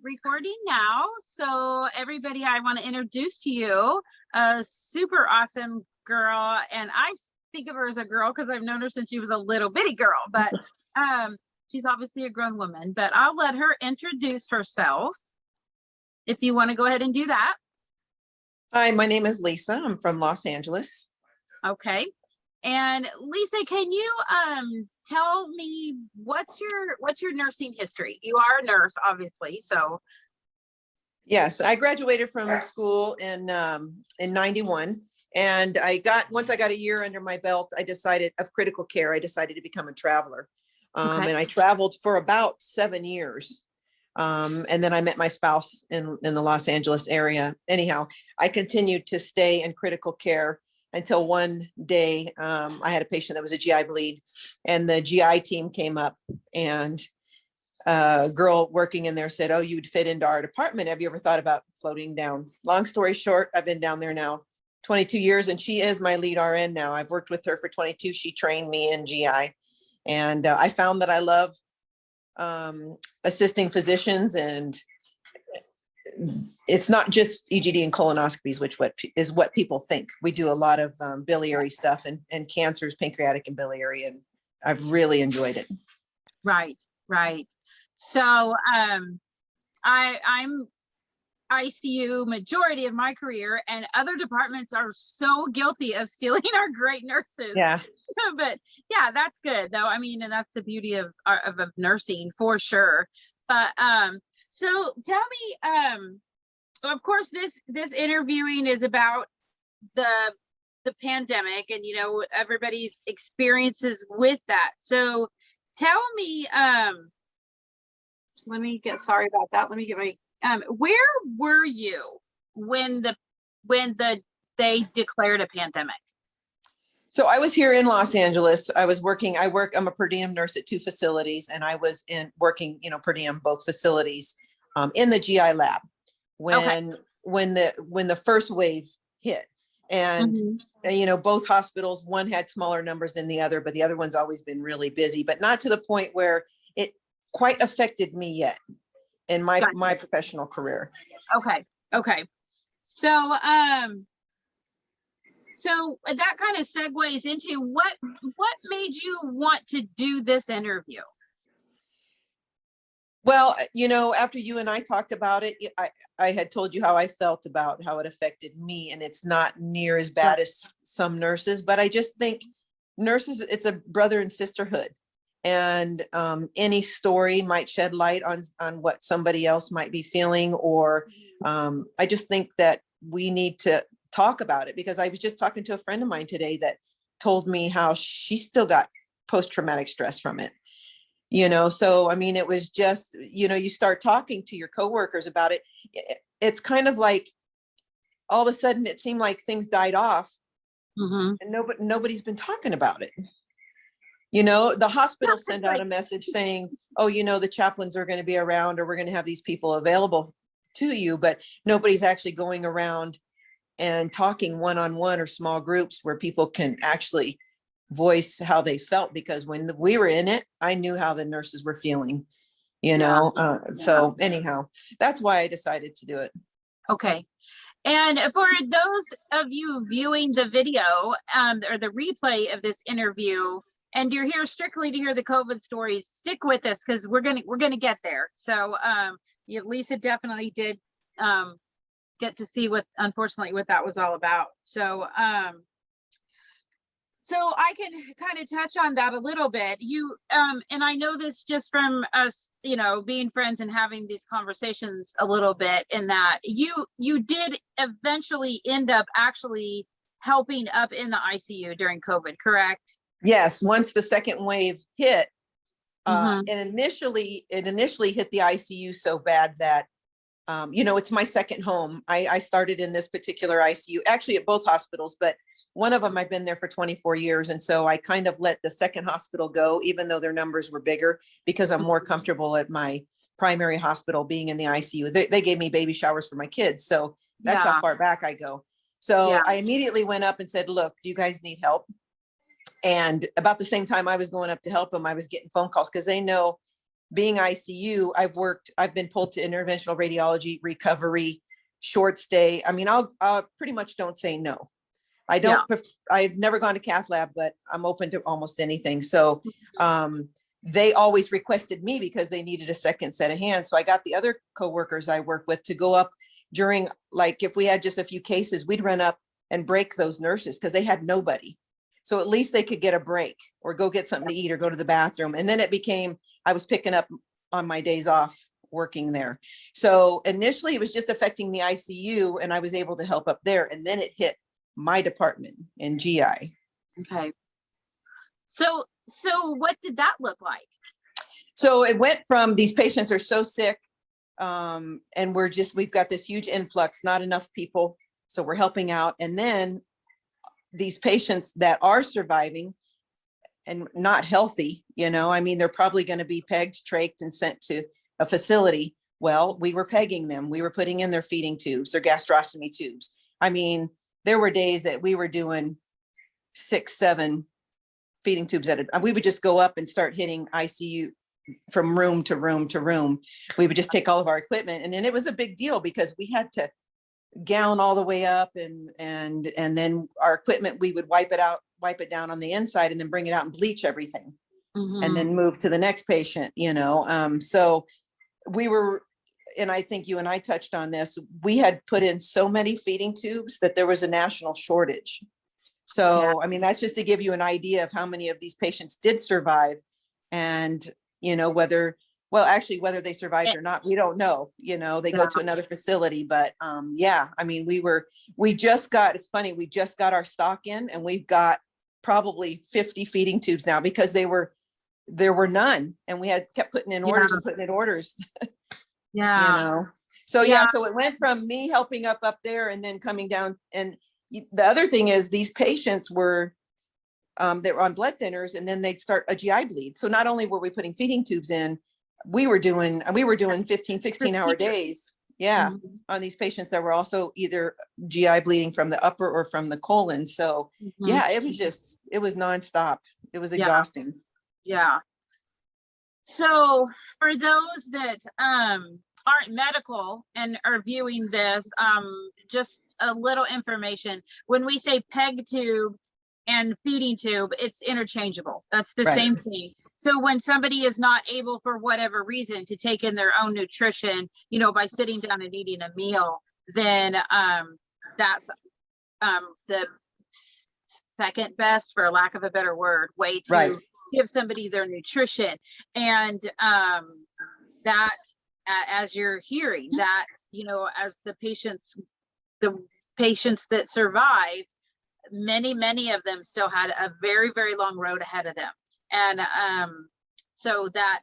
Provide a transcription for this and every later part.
recording now. So everybody, I want to introduce to you a super awesome girl. And I think of her as a girl because I've known her since she was a little bitty girl, but she's obviously a grown woman, but I'll let her introduce herself if you want to go ahead and do that. Hi, my name is Lisa. I'm from Los Angeles. Okay. And Lisa, can you tell me what's your nursing history? You are a nurse, obviously. So Yes, I graduated from school in 91, and once I got a year under my belt, I decided to become a traveler. Okay. And I traveled for about 7 years. And then I met my spouse in the Los Angeles area. Anyhow, I continued to stay in critical care until one day I had a patient that was a GI bleed, and the GI team came up, and a girl working in there said, "Oh, you'd fit into our department. Have you ever thought about floating down?" Long story short, I've been down there now 22 years, and she is my lead RN now. I've worked with her for 22. She trained me in GI, and I found that I love assisting physicians, and it's not just EGD and colonoscopies, which is what people think. We do a lot of biliary stuff and cancers, pancreatic and biliary, and I've really enjoyed it. Right. So I'm ICU majority of my career, and other departments are so guilty of stealing our great nurses. Yeah. But yeah, that's good though. I mean, and that's the beauty of nursing for sure. But so tell me, of course, this interviewing is about the pandemic and everybody's experiences with that. So tell me, sorry about that. Let me get my where were you when they declared a pandemic? So I was here in Los Angeles. I'm a per diem nurse at 2 facilities, and I was working, per diem, both facilities, in the GI lab when the first wave hit. And, both hospitals, one had smaller numbers than the other, but the other one's always been really busy, but not to the point where it quite affected me yet in my professional career. Okay. So that kind of segues into what made you want to do this interview? Well, after you and I talked about it, I had told you how I felt about how it affected me, and it's not near as bad as some nurses, but I just think nurses, it's a brother and sisterhood, and any story might shed light on what somebody else might be feeling, or I just think that we need to talk about it, because I was just talking to a friend of mine today that told me how she still got post-traumatic stress from it. So, I mean, it was just, you start talking to your coworkers about it. It's kind of like all of a sudden it seemed like things died off, and nobody's been talking about it. The hospital sent out a message saying, "Oh, the chaplains are going to be around, or we're going to have these people available to you," but nobody's actually going around and talking one-on-one or small groups where people can actually voice how they felt, because when we were in it, I knew how the nurses were feeling, So anyhow, that's why I decided to do it. Okay. And for those of you viewing the video or the replay of this interview, and you're here strictly to hear the COVID stories, stick with us, because we're gonna get there. So Lisa definitely did get to see what that was all about. So I can kind of touch on that a little bit. You and I know this just from us, being friends and having these conversations a little bit, in that you did eventually end up actually helping up in the ICU during COVID, correct? Yes. Once the second wave hit, and initially hit the ICU so bad that, it's my second home. I started in this particular ICU, actually at both hospitals, but one of them I've been there for 24 years. And so I kind of let the second hospital go, even though their numbers were bigger, because I'm more comfortable at my primary hospital being in the ICU. They gave me baby showers for my kids. So that's how far back I go. So I immediately went up and said, "Look, do you guys need help?" And about the same time I was going up to help them, I was getting phone calls, because they know being ICU, I've been pulled to interventional radiology, recovery, short stay. I mean, I'll pretty much don't say no. Yeah. I've never gone to cath lab, but I'm open to almost anything. So, they always requested me because they needed a second set of hands. So I got the other coworkers I work with to go up during, like, if we had just a few cases, we'd run up and break those nurses because they had nobody. So at least they could get a break or go get something to eat or go to the bathroom. And then it became, I was picking up on my days off working there. So initially it was just affecting the ICU and I was able to help up there. And then it hit my department in GI. Okay. So what did that look like? So it went from these patients are so sick, and we've got this huge influx, not enough people. So we're helping out. And then these patients that are surviving and not healthy, I mean, they're probably going to be pegged, trached, and sent to a facility. Well, we were pegging them. We were putting in their feeding tubes, their gastrostomy tubes. I mean, there were days that we were doing 6, 7 feeding tubes at a, we would just go up and start hitting ICU from room to room to room. We would just take all of our equipment. And then it was a big deal because we had to gown all the way up and then our equipment, we would wipe it down on the inside and then bring it out and bleach everything and then move to the next patient, so we were, and I think you and I touched on this, we had put in so many feeding tubes that there was a national shortage. So, I mean, that's just to give you an idea of how many of these patients did survive and, whether they survived or not, we don't know, they go to another facility, but, I mean, it's funny, we just got our stock in and we've got probably 50 feeding tubes now because there were none and we had kept putting in orders and putting in orders. So so it went from me helping up there and then coming down. And the other thing is these patients were they were on blood thinners and then they'd start a GI bleed. So not only were we putting feeding tubes in, we were doing 15, 16-hour days on these patients that were also either GI bleeding from the upper or from the colon. So it was nonstop. It was exhausting. So for those that aren't medical and are viewing this, just a little information. When we say peg tube and feeding tube, it's interchangeable. That's the same thing. So when somebody is not able for whatever reason to take in their own nutrition, by sitting down and eating a meal, then that's the second best, for lack of a better word, way to give somebody their nutrition. And that, as you're hearing that, as the patients that survive, many of them still had a very, very long road ahead of them. And so that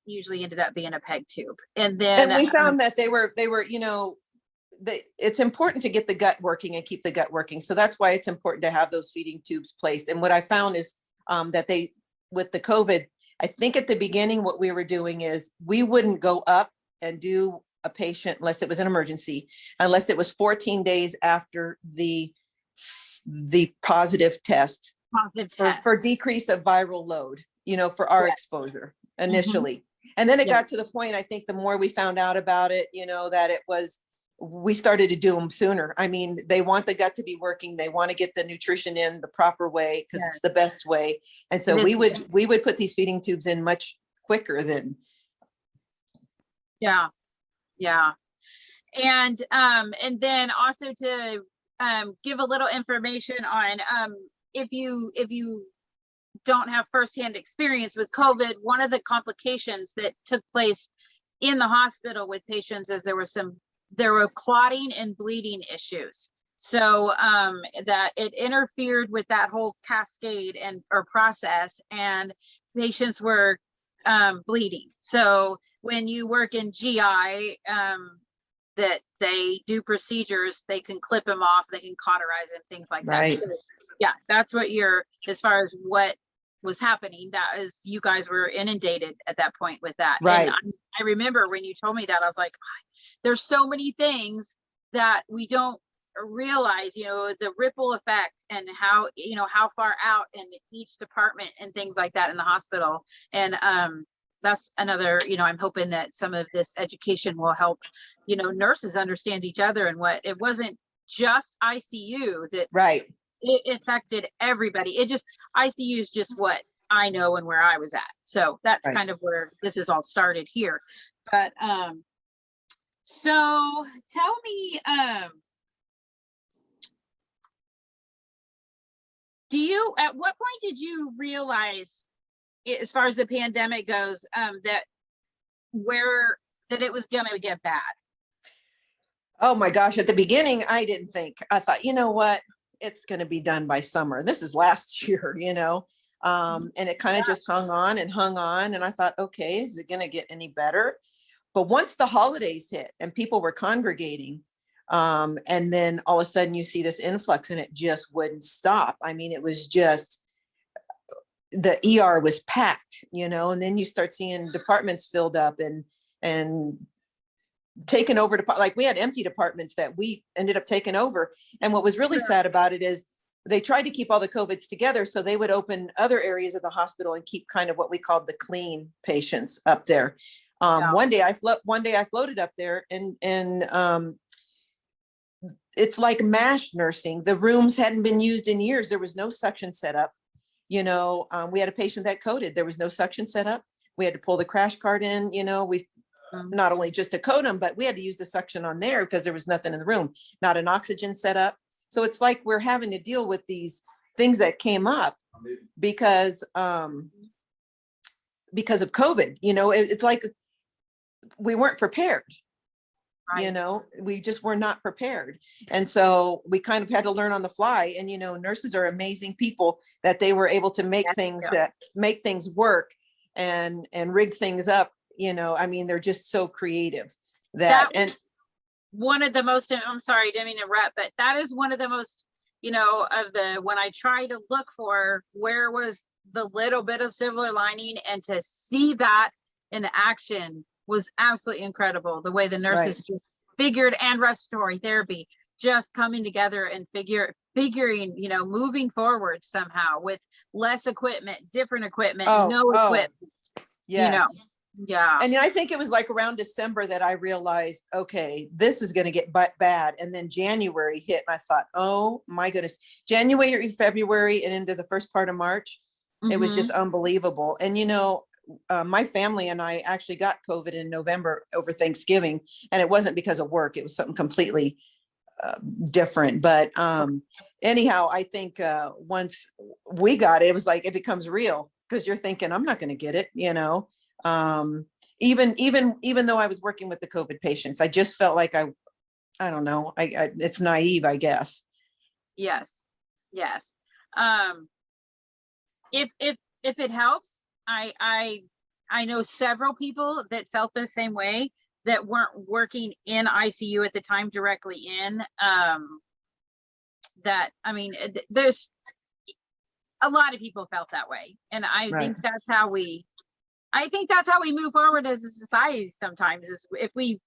usually ended up being a peg tube. And then we found that they were, it's important to get the gut working and keep the gut working. So that's why it's important to have those feeding tubes placed. And what I found is that with the COVID, I think at the beginning, what we were doing is we wouldn't go up and do a patient unless it was an emergency, unless it was 14 days after the positive test for decrease of viral load, for our exposure initially. And then it got to the point, I think the more we found out about it, that we started to do them sooner. I mean, they want the gut to be working. They want to get the nutrition in the proper way because it's the best way. And so we would put these feeding tubes in much quicker than. And then also to give a little information on if you don't have firsthand experience with COVID, one of the complications that took place in the hospital with patients is there were clotting and bleeding issues. So that it interfered with that whole cascade or process, and patients were bleeding. So when you work in GI, that they do procedures, they can clip them off, they can cauterize them, things like that. So that's what as far as what was happening, that is, you guys were inundated at that point with that. And I remember when you told me that, I was like, there's so many things that we don't realize, the ripple effect and how, how far out in each department and things like that in the hospital. And that's another, I'm hoping that some of this education will help, nurses understand each other, and what it wasn't just ICU that Right. it affected everybody. ICU is just what I know and where I was at. So that's Right. kind of where this is all started here. But so tell me, at what point did you realize, as far as the pandemic goes, that it was gonna get bad? Oh my gosh. At the beginning, I didn't think. I thought, you know what? It's going to be done by summer. This is last year, and it kind of just hung on and hung on. And I thought, okay, is it going to get any better? But once the holidays hit and people were congregating, and then all of a sudden you see this influx and it just wouldn't stop. I mean, it was just, the ER was packed, and then you start seeing departments filled up and taken over to, like, we had empty departments that we ended up taking over. And what was really Sure. sad about it is they tried to keep all the COVIDs together. So they would open other areas of the hospital and keep kind of what we called the clean patients up there. Yeah. One day I floated up there, and it's like MASH nursing. The rooms hadn't been used in years. There was no suction set up. We had a patient that coded. There was no suction set up. We had to pull the crash cart in. We not only just to code them, but we had to use the suction on there because there was nothing in the room, not an oxygen set up. So it's like we're having to deal with these things that came up because of COVID. It's like we weren't prepared. Right. We just were not prepared. And so we kind of had to learn on the fly. And, nurses are amazing people, that they were able to make make things work and rig things up. I mean, they're just so creative and one of the most, I'm sorry, didn't mean to interrupt, but that is one of the most, when I try to look for where was the little bit of silver lining, and to see that in action was absolutely incredible. The way the nurses just figured, and respiratory therapy just coming together and figuring, moving forward somehow with less equipment, different equipment, equipment, yes. Yeah. And I think it was like around December that I realized, okay, this is going to get bad. And then January hit, and I thought, oh my goodness, January, February, and into the first part of March, it was just unbelievable. And, my family and I actually got COVID in November over Thanksgiving, and it wasn't because of work. It was something completely different. But anyhow, I think once we got it, it was like, it becomes real, because you're thinking, I'm not going to get it, even though I was working with the COVID patients, I just felt like I don't know, it's naive, I guess. Yes. If it helps, I know several people that felt the same way, that weren't working in ICU at the time directly in, there's a lot of people felt that way. And I think that's how we move forward as a society sometimes, is if we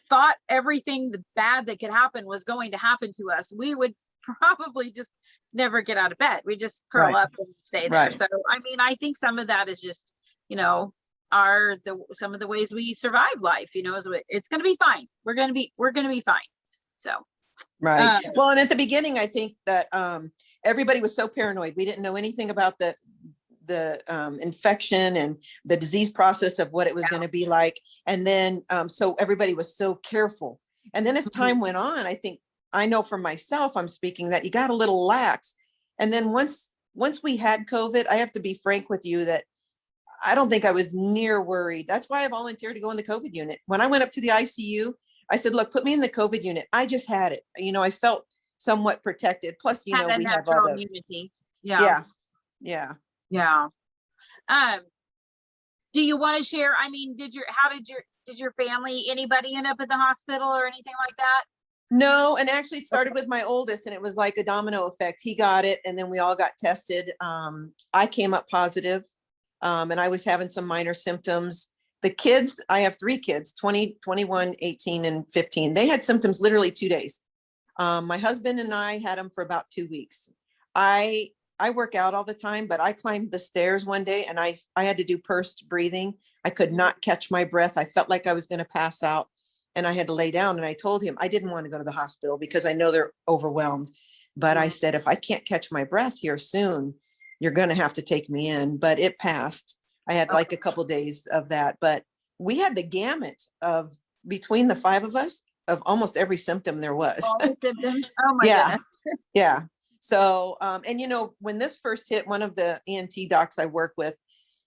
thought everything the bad that could happen was going to happen to us, we would probably just never get out of bed. We just curl up and stay there. So, I think some of that is just, some of the ways we survive life, it's going to be fine. We're going to be fine. So. Well, and at the beginning, I think that everybody was so paranoid. We didn't know anything about the infection and the disease process of what it was going to be like. And then, so everybody was so careful. And then as time went on, I know for myself, I'm speaking, that you got a little lax. And then once we had COVID, I have to be frank with you that I don't think I was near worried. That's why I volunteered to go in the COVID unit. When I went up to the ICU, I said, look, put me in the COVID unit. I just had it. I felt somewhat protected. Plus, we have all the immunity. Yeah. Do you want to share? Did your family, anybody end up at the hospital or anything like that? No, and actually it started with my oldest, and it was like a domino effect. He got it, and then we all got tested. I came up positive, and I was having some minor symptoms. The kids, I have 3 kids, 20, 21, 18, and 15. They had symptoms literally 2 days. My husband and I had them for about 2 weeks. I I work out all the time, but I climbed the stairs one day and I had to do pursed breathing. I could not catch my breath. I felt like I was going to pass out and I had to lay down. And I told him I didn't want to go to the hospital because I know they're overwhelmed. But I said, if I can't catch my breath here soon, you're going to have to take me in. But it passed. I had like a couple days of that, but we had the gamut of between the 5 of us of almost every symptom there was. All the symptoms. Oh my Yeah. goodness. Yeah. So, and when this first hit, one of the ENT docs I work with,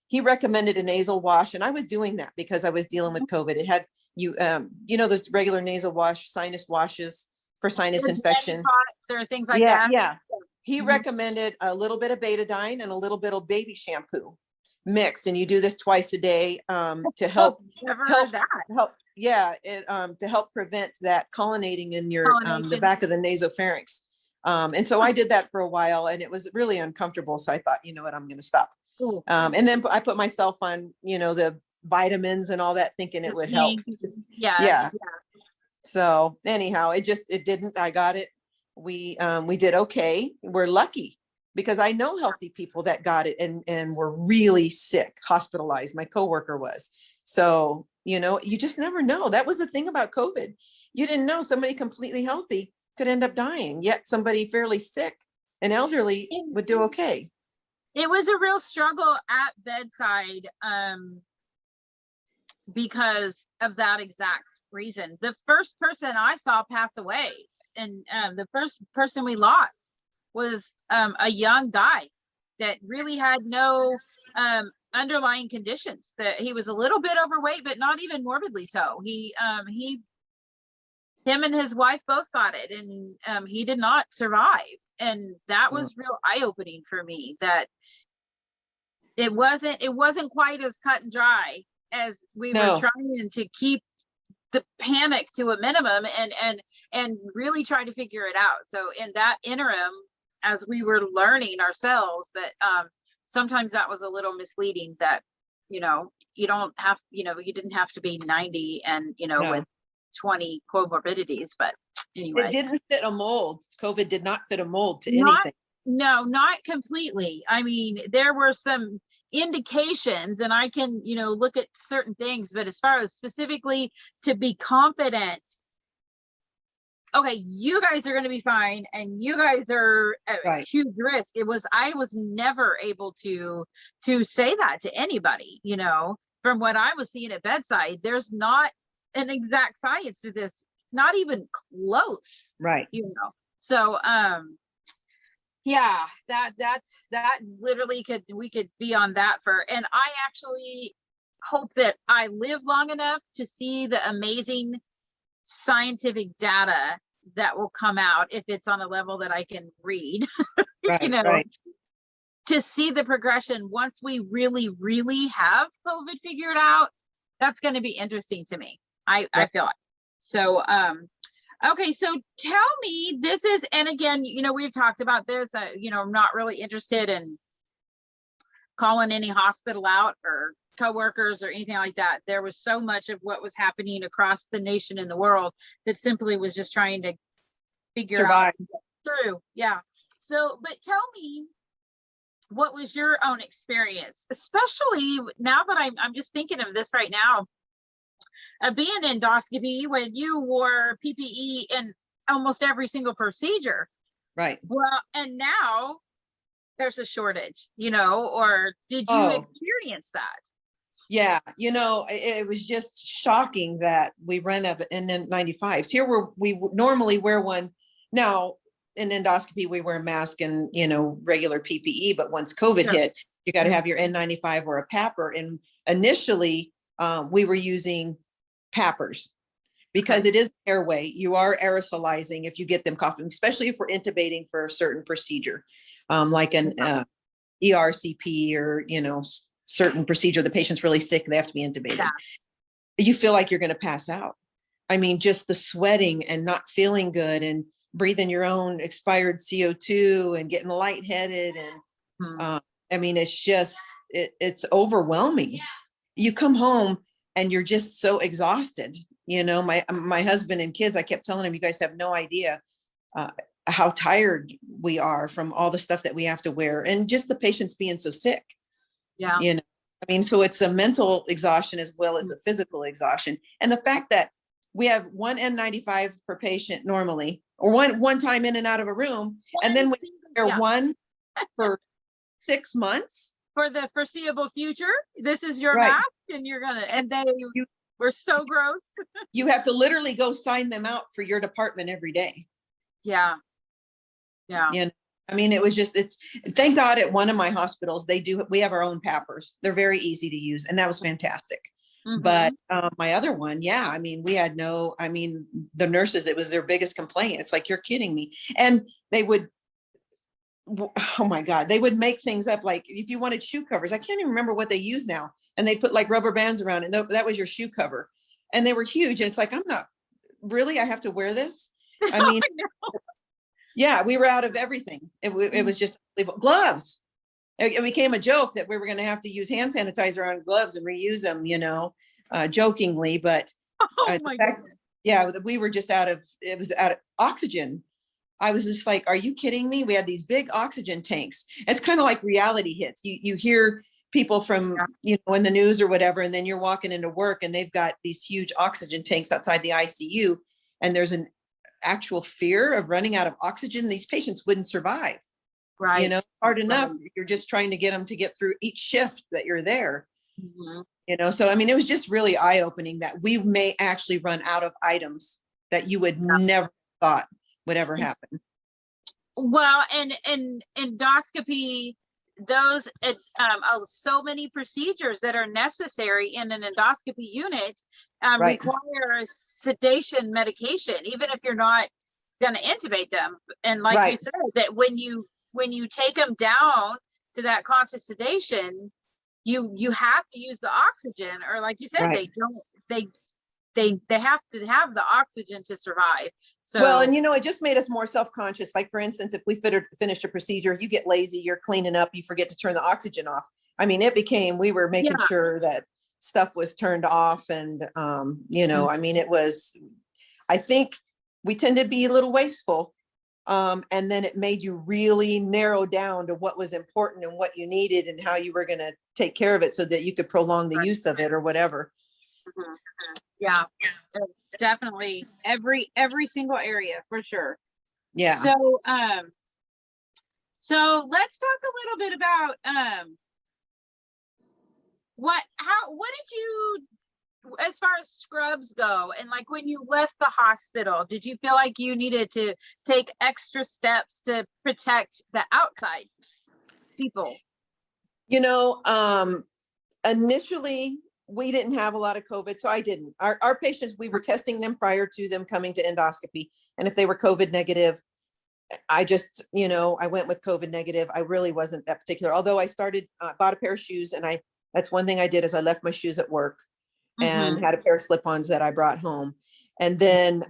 he recommended a nasal wash, and I was doing that because I was dealing with COVID. It had those regular nasal wash, sinus washes for sinus infection. Or things like Yeah, that. yeah. He Mhm. recommended a little bit of betadine and a little bit of baby shampoo mixed, and you do this twice a day to help Never heard that. to help prevent that collonating in your the Pollination. back of the nasopharynx. And so I did that for a while and it was really uncomfortable. So I thought, you know what, I'm going to stop. Cool. And then I put myself on, the vitamins and all that, thinking it would help. Yeah. Yeah. So anyhow, it didn't. I got it. We did okay. We're lucky because I know healthy people that got it and were really sick, hospitalized. My coworker was. So, you just never know. That was the thing about COVID. You didn't know somebody completely healthy could end up dying, yet somebody fairly sick and elderly would do okay. It was a real struggle at bedside because of that exact reason. The first person I saw pass away and the first person we lost was a young guy that really had no underlying conditions. That he was a little bit overweight, but not even morbidly so. Him and his wife both got it, and he did not survive. And that was real eye-opening for me, that it wasn't quite as cut and dry as we were trying to keep the panic to a minimum and really try to figure it out. So in that interim, as we were learning ourselves, that sometimes that was a little misleading, that you don't have, you didn't have to be 90 and with 20 comorbidities. But anyway, it didn't fit a mold. COVID did not fit a mold to anything. No, not completely. I mean, there were some indications, and I can, look at certain things, but as far as specifically to be confident, okay, you guys are going to be fine and you guys are at huge risk. I was never able to say that to anybody. From what I was seeing at bedside, there's not an exact science to this, not even close. Right. So yeah, that literally we could be on that and I actually hope that I live long enough to see the amazing scientific data that will come out, if it's on a level that I can read. Right. To see the progression once we really, really have COVID figured out. That's going to be interesting to me. I feel like. So okay, so tell me, and again, we've talked about this, I'm not really interested in calling any hospital out or coworkers or anything like that. There was so much of what was happening across the nation and the world that simply was just trying to figure out through. Yeah. So, but tell me, what was your own experience, especially now that I'm just thinking of this right now, being endoscopy when you wore PPE in almost every single procedure. Right. Well, and now there's a shortage, or did you experience that? Yeah, it was just shocking that we ran out of N95s. Here we normally wear one. Now in endoscopy, we wear a mask and, regular PPE, but once COVID hit, you got to have your N95 or a PAPR. And initially we were using PAPRs because it is airway. You are aerosolizing if you get them coughing, especially if we're intubating for a certain procedure, like an ERCP or, certain procedure. The patient's really sick, they have to be intubated. Yeah. You feel like you're going to pass out. I mean, just the sweating and not feeling good and breathing your own expired CO2 and getting lightheaded. And I mean, it's just, it's overwhelming. You come home and you're just so exhausted. My husband and kids, I kept telling him, you guys have no idea how tired we are from all the stuff that we have to wear, and just the patients being so sick. Yeah. You know, I mean, so it's a mental exhaustion as well as a physical exhaustion. And the fact that we have one N95 per patient normally, or one time in and out of a room, and then we wear Yeah. one for 6 months. For the foreseeable future, this is your Right. mask, and you're gonna, and they were so gross. You have to literally go sign them out for your department every day. Yeah. Yeah. You know, I mean, it was just, it's, thank God at one of my hospitals, we have our own pappers. They're very easy to use, and that was fantastic. But my other one, yeah, I mean, the nurses, it was their biggest complaint. It's like, you're kidding me. And they would, oh my God, they would make things up. Like if you wanted shoe covers, I can't even remember what they use now. And they put like rubber bands around it. That was your shoe cover. And they were huge. And it's like, I'm not really, I have to wear this. I mean, yeah, we were out of everything. It was just gloves. It became a joke that we were going to have to use hand sanitizer on gloves and reuse them, jokingly, but oh my goodness. Yeah, we were just out of oxygen. I was just like, are you kidding me? We had these big oxygen tanks. It's kind of like reality hits. You hear people from, in the news or whatever, and then you're walking into work and they've got these huge oxygen tanks outside the ICU, and there's an actual fear of running out of oxygen. These patients wouldn't survive. Right. Hard enough. Right. You're just trying to get them to get through each shift that you're there. So, I mean, it was just really eye-opening that we may actually run out of items that you would never thought would ever happen. Well, and endoscopy, those so many procedures that are necessary in an endoscopy unit Right. require sedation medication, even if you're not going to intubate them. And like Right. you said, that when you take them down to that conscious sedation, you have to use the oxygen, or like you said, Right. they have to have the oxygen to survive. So, well, and it just made us more self-conscious. Like, for instance, if we finished a procedure, you get lazy, you're cleaning up, you forget to turn the oxygen off. I mean, we were making sure that stuff was turned off, and I mean, I think we tend to be a little wasteful. And then it made you really narrow down to what was important and what you needed and how you were going to take care of it so that you could prolong the use of it or whatever. Yeah, definitely every single area for sure. Yeah. So let's talk a little bit about what did you, as far as scrubs go, and like when you left the hospital, did you feel like you needed to take extra steps to protect the outside people? Initially we didn't have a lot of COVID, so I didn't. Our patients, we were testing them prior to them coming to endoscopy. And if they were COVID negative, I just, I went with COVID negative. I really wasn't that particular, although I bought a pair of shoes, and that's one thing I did is I left my shoes at work and had a pair of slip-ons that I brought home. And then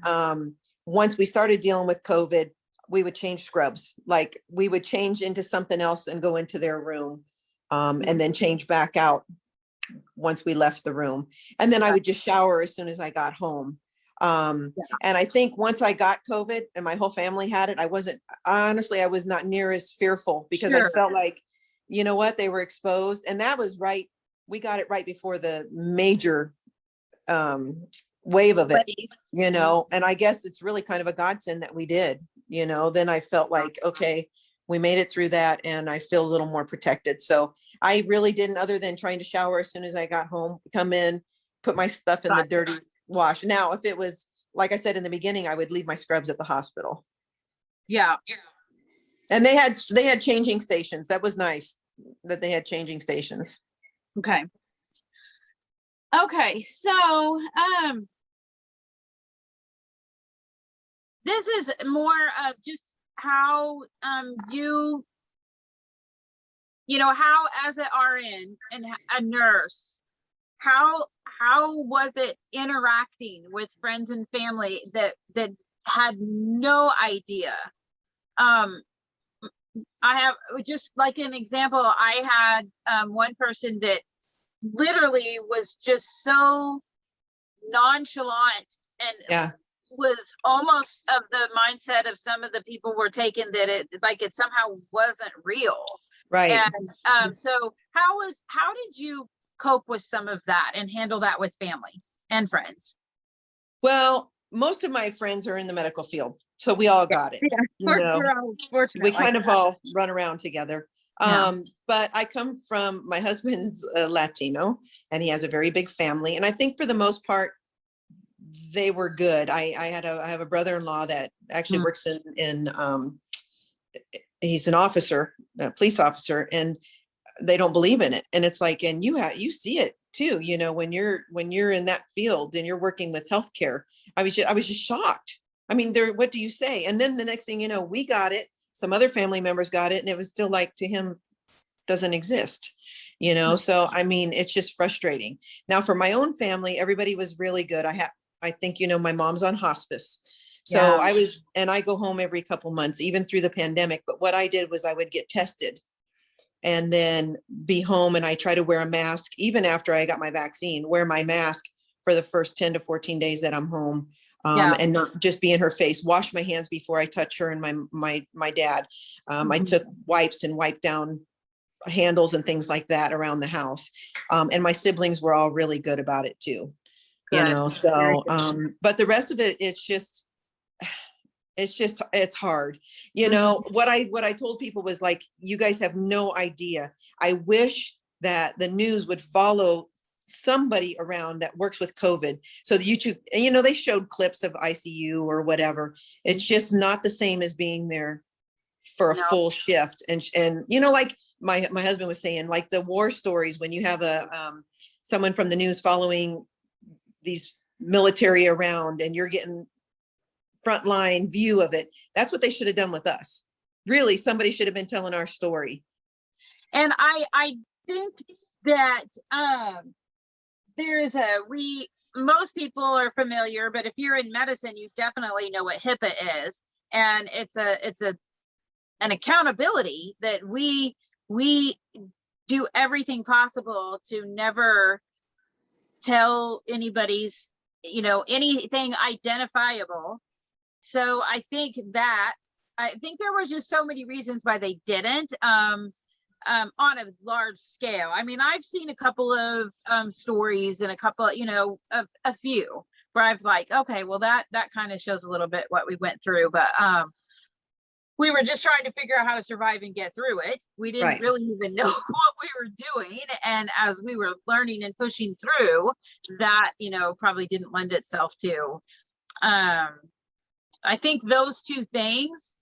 once we started dealing with COVID, we would change scrubs. Like we would change into something else and go into their room, and then change back out once we left the room. And then I would just shower as soon as I got home. And I think once I got COVID and my whole family had it, I was not near as fearful, because I felt like, they were exposed. And that was right. We got it right before the major wave of it, and I guess it's really kind of a godsend that we did, then I felt like, okay, we made it through that, and I feel a little more protected. So I really didn't, other than trying to shower as soon as I got home, come in, put my stuff in the dirty wash. Now, if it was, like I said in the beginning, I would leave my scrubs at the hospital. Yeah. And they had changing stations. That was nice that they had changing stations. Okay. So, this is more of just how, how as an RN and a nurse, how was it interacting with friends and family that had no idea? I have just like an example. I had one person that literally was just so nonchalant and was almost of the mindset of some of the people were taking that it somehow wasn't real. Right. And so how did you cope with some of that and handle that with family and friends? Well, most of my friends are in the medical field, so we all got it. Yeah, You know, we're all fortunate we like kind of that. all run around together. Yeah. But I come from, my husband's Latino, and he has a very big family. And I think for the most part, they were good. I have a brother-in-law that actually Mm. works he's an officer, a police officer, and they don't believe in it. And it's like, and you see it too, you know, when you're in that field and you're working with healthcare. I was just shocked. I mean, what do you say? And then the next thing you know, we got it. Some other family members got it, and it was still like, to him, doesn't exist, you know? So, I mean, it's just frustrating. Now for my own family, everybody was really good. I think, you know, my mom's on hospice. So Yeah. I go home every couple months, even through the pandemic. But what I did was I would get tested and then be home, and I try to wear a mask. Even after I got my vaccine, wear my mask for the first 10 to 14 days that I'm home. Yeah. And not just be in her face, wash my hands before I touch her and my dad. I Mhm. took wipes and wiped down handles and things like that around the house. And my siblings were all really good about it too, you Good. know? Very So, good. but the rest of it, it's hard. You Mhm. know, what I told people was like, you guys have no idea. I wish that the news would follow somebody around that works with COVID. So the YouTube, you know, they showed clips of ICU or whatever. It's just not the same as being there for a No. full shift. And you know, like my husband was saying, like the war stories, when you have someone from the news following these military around and you're getting frontline view of it. That's what they should have done with us. Really, somebody should have been telling our story. And I think that there's most people are familiar, but if you're in medicine, you definitely know what HIPAA is. And it's an accountability that we do everything possible to never tell anybody's, anything identifiable. So I think there were just so many reasons why they didn't, on a large scale. I mean, I've seen a couple of stories and a couple, of a few where I've like, okay, well that kind of shows a little bit what we went through, but we were just trying to figure out how to survive and get through it. We didn't Right. really even know what we were doing, and as we were learning and pushing through, that probably didn't lend itself to. I think those two things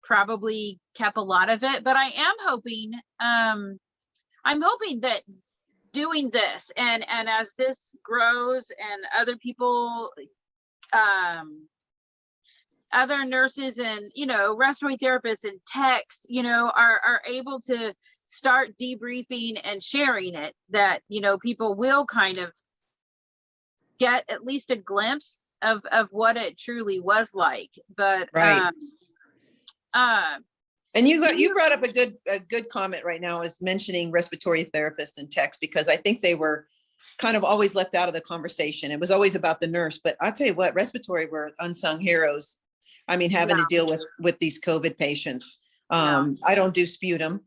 probably kept a lot of it, but I am hoping, I'm hoping that doing this and as this grows and other people, other nurses and respiratory therapists and techs are able to start debriefing and sharing it, that people will kind of get at least a glimpse of what it truly was like. But Right. And you you brought up a good comment right now, is mentioning respiratory therapists and techs, because I think they were kind of always left out of the conversation. It was always about the nurse, but I'll tell you what, respiratory were unsung heroes. I mean, having to deal with these COVID patients. I don't do sputum.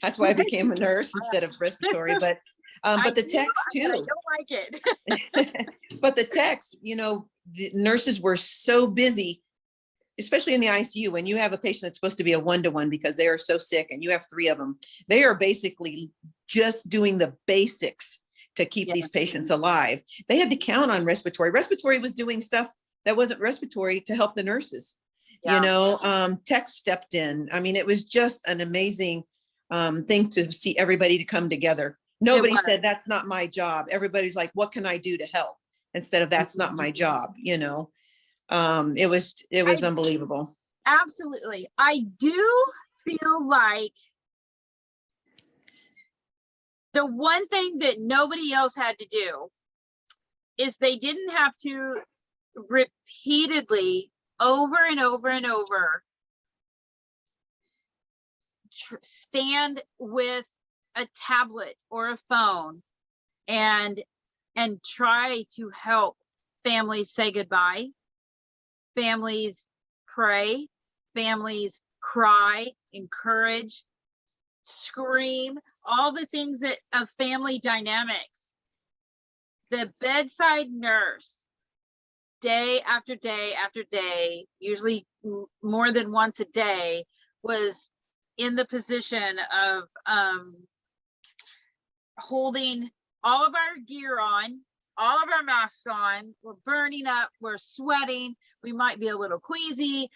That's why I became a nurse instead of respiratory, but the techs but I too. don't like it. But the techs, the nurses were so busy, especially in the ICU, when you have a patient that's supposed to be a 1-to-1 because they are so sick and you have 3 of them. They are basically just doing the basics to keep Yeah. these patients alive. They had to count on respiratory. Respiratory was doing stuff that wasn't respiratory to help the nurses. Yeah. Tech stepped in. I mean, it was just an amazing thing to see everybody to come together. It Nobody was. said, that's not my job. Everybody's like, what can I do to help? Instead of, that's not my job. It was unbelievable. Absolutely. I do feel like the one thing that nobody else had to do is they didn't have to repeatedly, over and over and over, stand with a tablet or a phone and try to help families say goodbye, families pray, families cry, encourage, scream, all the things that of family dynamics. The bedside nurse, day after day after day, usually more than once a day, was in the position of holding all of our gear on, all of our masks on. We're burning up, we're sweating, we might be a little queasy,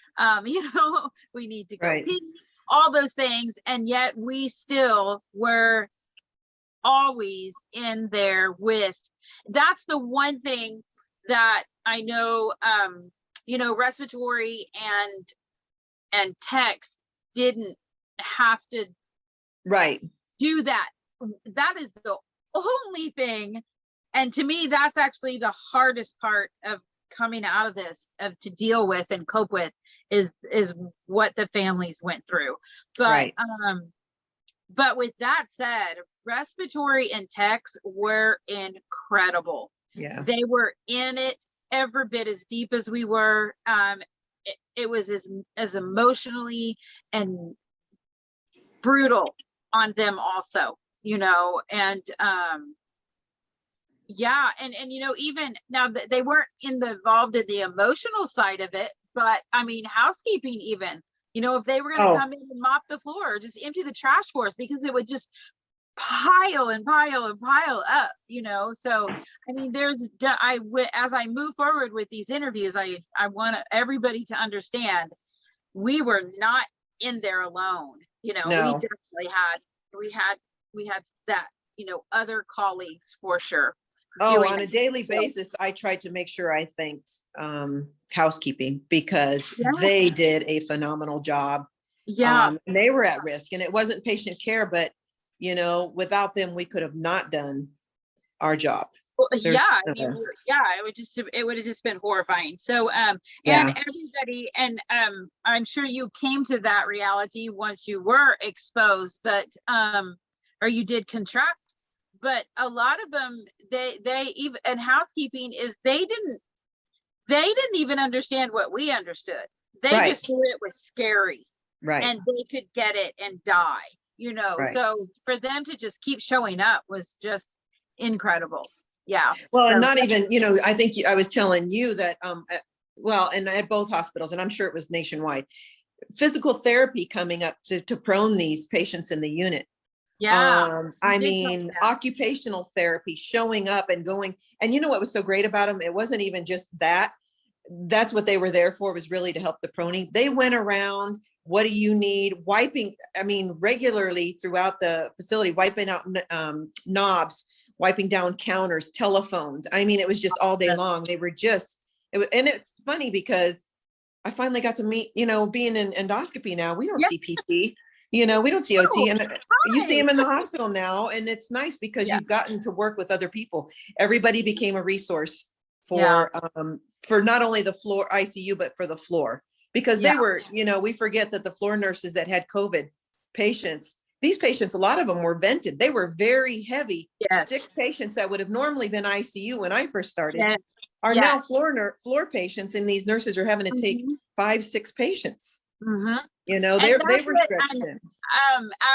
we need to go Right. pee, all those things, and yet we still were always in there with. That's the one thing that I know, respiratory and techs didn't have to Right. do that. That is the only thing. And to me, that's actually the hardest part of coming out of this, of to deal with and cope with, is what the families went through. But but with that said, respiratory and techs were incredible. Yeah. They were in it every bit as deep as we were. It was as emotionally and brutal on them also, and yeah, and even now that they weren't involved in the emotional side of it, but I mean, housekeeping even, if they were going to come in and mop the floor or just empty the trash for us, because it would just pile and pile and pile up, so I mean, as I move forward with these interviews, I want everybody to understand we were not in there alone. No. We definitely had that, other colleagues for sure. On a daily basis, I tried to make sure I thanked housekeeping, because they did a phenomenal job. Yeah. And they were at risk, and it wasn't patient care, but without them, we could have not done our job. Well, yeah, I mean, it would have just been horrifying. So, and everybody, and I'm sure you came to that reality once you were exposed, but or you did contract, but a lot of them, they even, and housekeeping is, they didn't even understand what we understood. They just knew it was scary, and they could get it and die, so for them to just keep showing up was just incredible. Yeah. Well, and not even, I think I was telling you that, and at both hospitals, and I'm sure it was nationwide, physical therapy coming up to prone these patients in the unit. Yeah. I mean, occupational therapy showing up and going, and what was so great about them? It wasn't even just that. That's what they were there for, was really to help the proning. They went around, what do you need? Wiping, I mean, regularly throughout the facility, wiping out knobs, wiping down counters, telephones. I mean, it was just all day long. They were just, and it's funny because I finally got to meet, being in endoscopy now, we don't see PT, we don't see OT, and you see them in the hospital now. And it's nice because you've gotten to work with other people. Everybody became a resource for not only the floor ICU, but for the floor, because they were, we forget that the floor nurses that had COVID patients, these patients, a lot of them were vented. They were very heavy, sick patients that would have normally been ICU when I first started, are now floor patients, and these nurses are having to take 5-6 patients. They were stretched in.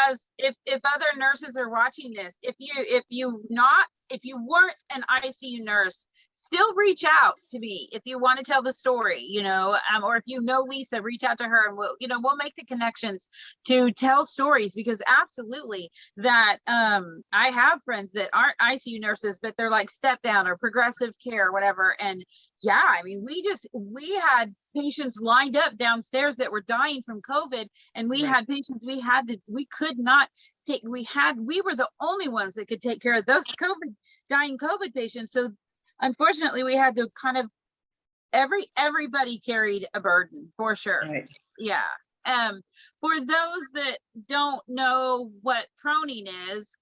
As if other nurses are watching this, if you weren't an ICU nurse, still reach out to me if you want to tell the story, or if Lisa, reach out to her, and we'll make the connections to tell stories, because absolutely that I have friends that aren't ICU nurses, but they're like step down or progressive care or whatever. And yeah, I mean, we had patients lined up downstairs that were dying from COVID, and we had patients we were the only ones that could take care of those dying COVID patients. So unfortunately, we had to kind of, everybody carried a burden for sure. Yeah. For those that don't know what proning is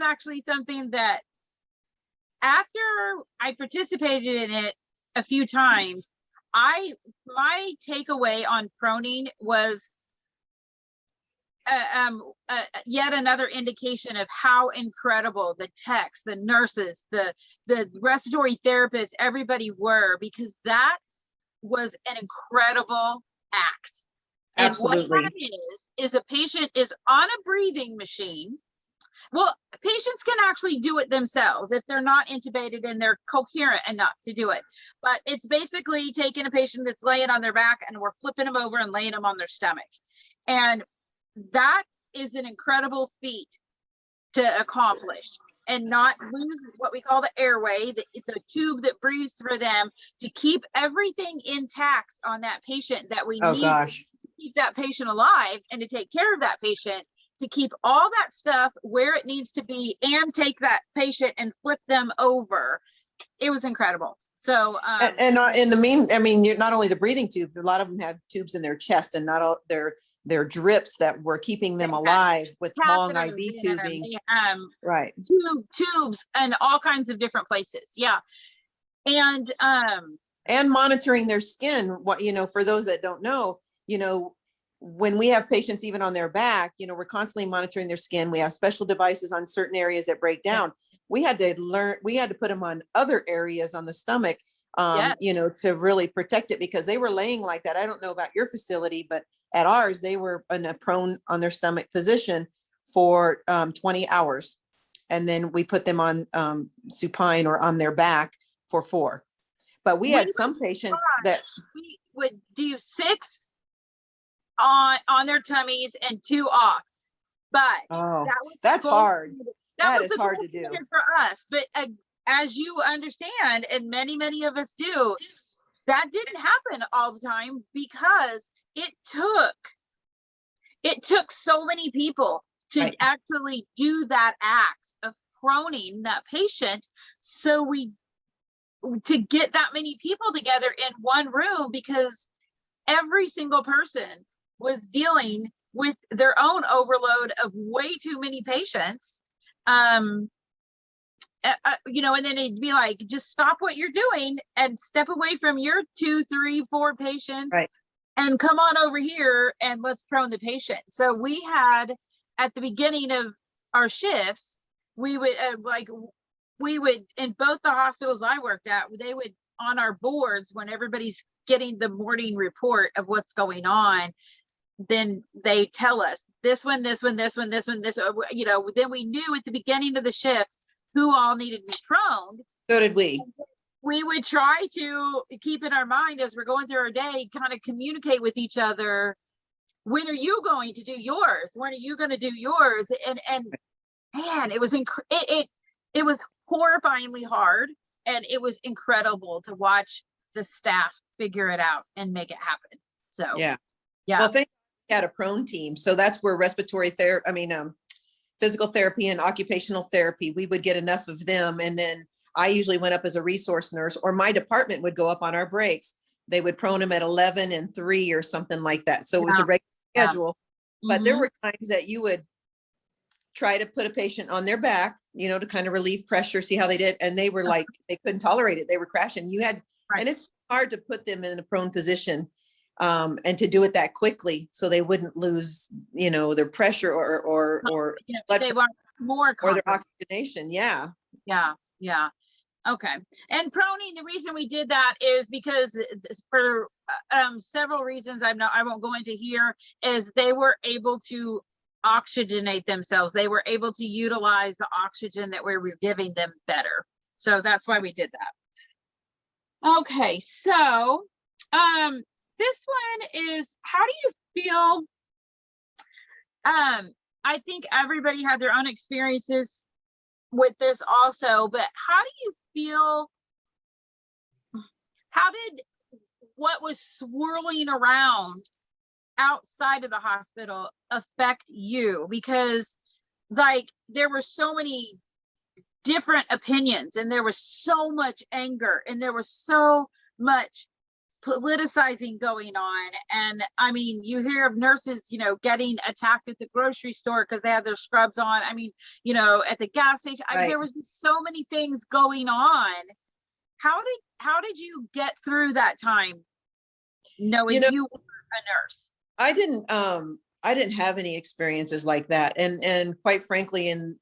actually something that, after I participated in it a few times, my takeaway on proning was, yet another indication of how incredible the techs, the nurses, the respiratory therapists, everybody were, because that was an incredible act. And what Absolutely. that is a patient is on a breathing machine. Well, patients can actually do it themselves if they're not intubated and they're coherent enough to do it. But it's basically taking a patient that's laying on their back and we're flipping them over and laying them on their stomach. And that is an incredible feat to accomplish and not lose what we call the airway, the tube that breathes for them, to keep everything intact on that patient that we need to keep that patient alive and to take care of that patient, to keep all that stuff where it needs to be and take that patient and flip them over. It was incredible. So, and I mean, you're not only the breathing tube, a lot of them have tubes in their chest, and not all their drips that were keeping them alive with long IV tubing. Right. Tubes and all kinds of different places. Yeah. And monitoring their skin. What, for those that don't know, when we have patients even on their back, we're constantly monitoring their skin. We have special devices on certain areas that break down. We had to put them on other areas on the stomach, to really protect it, because they were laying like that. I don't know about your facility, but at ours, they were in a prone on their stomach position for 20 hours. And then we put them on supine or on their back for 4. But we had some patients that we would do 6 on their tummies and 2 off. But that's hard. That is hard to do for us. But as you understand, and many of us do, that didn't happen all the time, because it took so many people to actually do that act of proning that patient. So to get that many people together in one room, because every single person was dealing with their own overload of way too many patients. And then it'd be like, just stop what you're doing and step away from your 2, 3, 4 patients, and come on over here and let's prone the patient. So we had, at the beginning of our shifts, we would in both the hospitals I worked at, they would, on our boards, when everybody's getting the morning report of what's going on, then they tell us this one, then we knew at the beginning of the shift who all needed to be proned. So did we. We would try to keep in our mind, as we're going through our day, kind of communicate with each other. When are you going to do yours? When are you going to do yours? And man, it was it was horrifyingly hard, and it was incredible to watch the staff figure it out and make it happen. So yeah. Well, thank you had a prone team, so that's where respiratory therapy, physical therapy and occupational therapy, we would get enough of them, and then I usually went up as a resource nurse, or my department would go up on our breaks. They would prone them at 11 and 3 or something like that. So it was a regular schedule. But there were times that you would try to put a patient on their back, to kind of relieve pressure, see how they did. And they were like, they couldn't tolerate it. They were crashing. And it's hard to put them in a prone position, and to do it that quickly, so they wouldn't lose, their pressure or they want more or their oxygenation. Yeah. Okay. And proning, the reason we did that is because for several reasons I won't go into here, is they were able to oxygenate themselves. They were able to utilize the oxygen that we were giving them better. So that's why we did that. Okay. So this one is, how do you feel? I think everybody had their own experiences with this also, but how do you feel? How did what was swirling around outside of the hospital affect you? Because there were so many different opinions, and there was so much anger, and there was so much politicizing going on. And I mean, you hear of nurses, getting attacked at the grocery store because they had their scrubs on. I mean, at the gas station. There was so many things going on. How did you get through that time, knowing you were a nurse? I didn't I didn't have any experiences like that. And quite frankly, in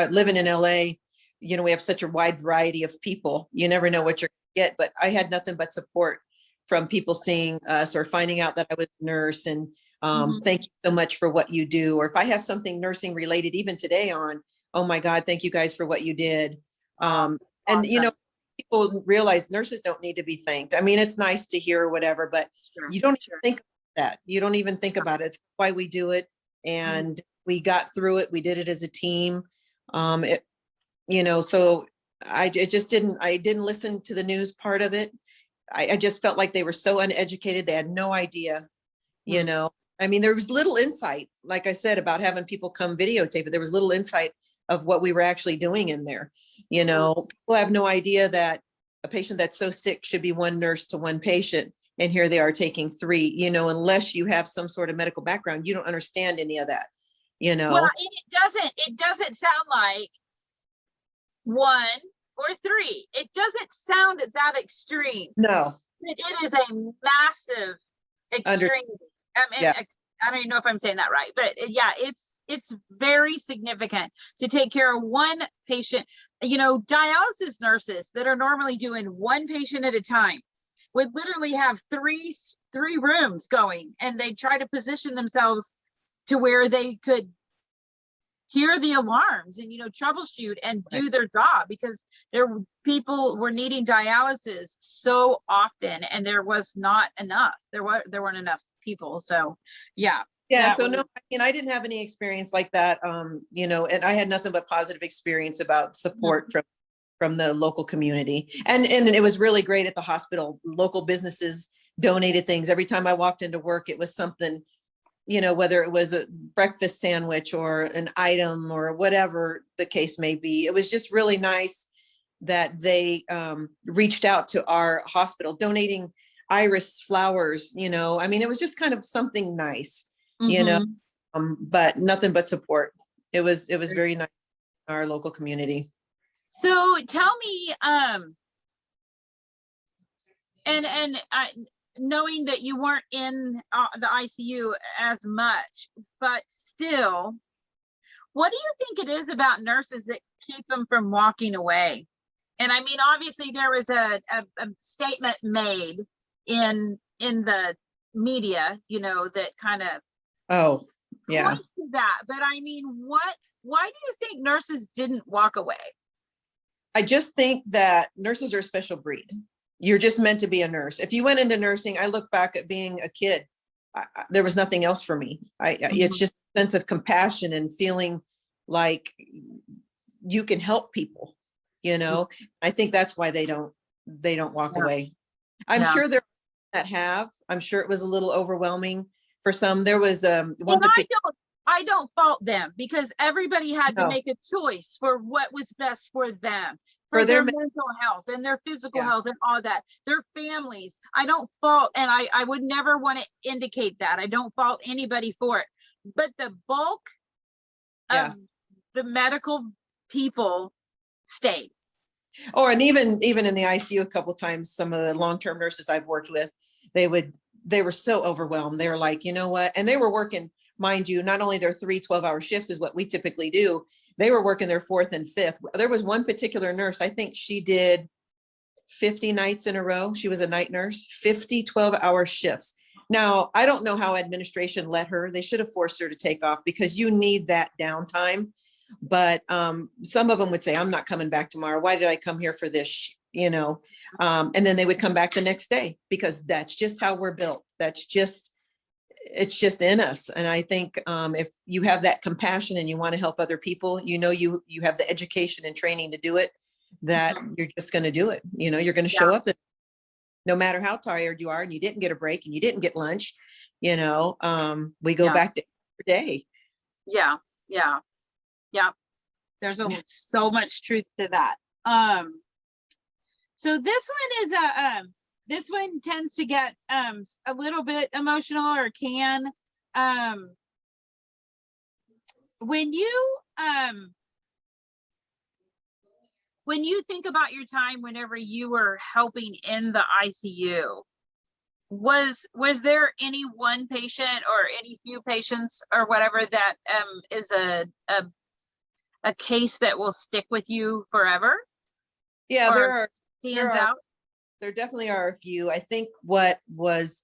living in LA, you know, we have such a wide variety of people. You never know what you're gonna get, but I had nothing but support from people seeing us or finding out that I was a nurse, and Mhm. thank you so much for what you do. Or if I have something nursing related, even today on, oh my God, thank you guys for what you did. Oh, And you know, awesome. people realize nurses don't need to be thanked. I mean, it's nice to hear or whatever, but Sure, you don't sure. think that. You don't even think about it. It's why we do it. Mhm. And we got through it. We did it as a team. It, you know, so I didn't listen to the news part of it. I just felt like they were so uneducated. They had no idea, you Mhm. know. I mean, there was little insight, like I said, about having people come videotape it. There was little insight of what we were actually doing in there. You Mhm. know, people have no idea that a patient that's so sick should be one nurse to one patient. And here they are taking three, you know, unless you have some sort of medical background, you don't understand any of that, you Well, know. and it doesn't sound like one or three. It doesn't sound that extreme. No, It is a massive under, extreme. I mean, yeah, I don't even know if I'm saying that right, but yeah, it's very significant to take care of one patient. You know, dialysis nurses that are normally doing one patient at a time would literally have three rooms going, and they try to position themselves to where they could hear the alarms and, you know, troubleshoot and right. do their job, because people were needing dialysis so often, and there was not enough. There weren't enough people. So yeah, Yeah, that so was. no, I mean, I didn't have any experience like that. You know, and I had nothing but positive experience about support Mhm. from the local community. And it was really great at the hospital. Local businesses donated things. Every time I walked into work, it was something, you know, whether it was a breakfast sandwich or an item or whatever the case may be. It was just really nice that they reached out to our hospital, donating iris flowers, you know. I mean, it was just kind of something nice, you know, Mhm. but nothing but support. It was very nice in our local community. So tell me, and knowing that you weren't in the ICU as much, but still, what do you think it is about nurses that keep them from walking away? And I mean, obviously there was a statement made in the media, you know, that kind of Oh, yeah. points to that. But I mean, why do you think nurses didn't walk away? I just think that nurses are a special breed. You're just meant to be a nurse. If you went into nursing, I look back at being a kid. There was nothing else for me. It's Mhm. just a sense of compassion and feeling like you can help people. You know, I think that's why they don't walk Yeah, away. I'm yeah. sure there are that have. I'm sure it was a little overwhelming for some. There was one And particular. I don't fault them, because everybody had to No, make a choice for what was best for them, for for their their mental health and their physical yeah, health and all that, their families. I don't fault, and I would never want to indicate that. I don't fault anybody for it. But the bulk of yeah. the medical people stayed. Or and even in the ICU a couple times, some of the long-term nurses I've worked with, they would they were so overwhelmed. They were like, you know what? And they were working, mind you, not only their 3 12-hour shifts is what we typically do. They were working their fourth and fifth. There was one particular nurse, I think she did 50 nights in a row. She was a night nurse, 50 12-hour shifts. Now, I don't know how administration let her. They should have forced her to take off because you need that downtime. But some of them would say, I'm not coming back tomorrow. Why did I come here for this? You know, and then they would come back the next day because that's just how we're built. It's just in us. And I think if you have that compassion and you want to help other people, you know, you have the education and training to do it, that Mhm. you're just going to do it. You know, you're going to Yeah, show up no matter how tired you are and you didn't get a break and you didn't get lunch, you know, we go yeah, back to every day. yeah, yeah, yeah. There's so much truth to that. Um, So this one tends to get a little bit emotional, or can. Um when you um when you think about your time whenever you were helping in the ICU, was there any one patient or any few patients or whatever that is a case that will stick with you forever Yeah, or there stands are, out? there definitely are a few. I think what was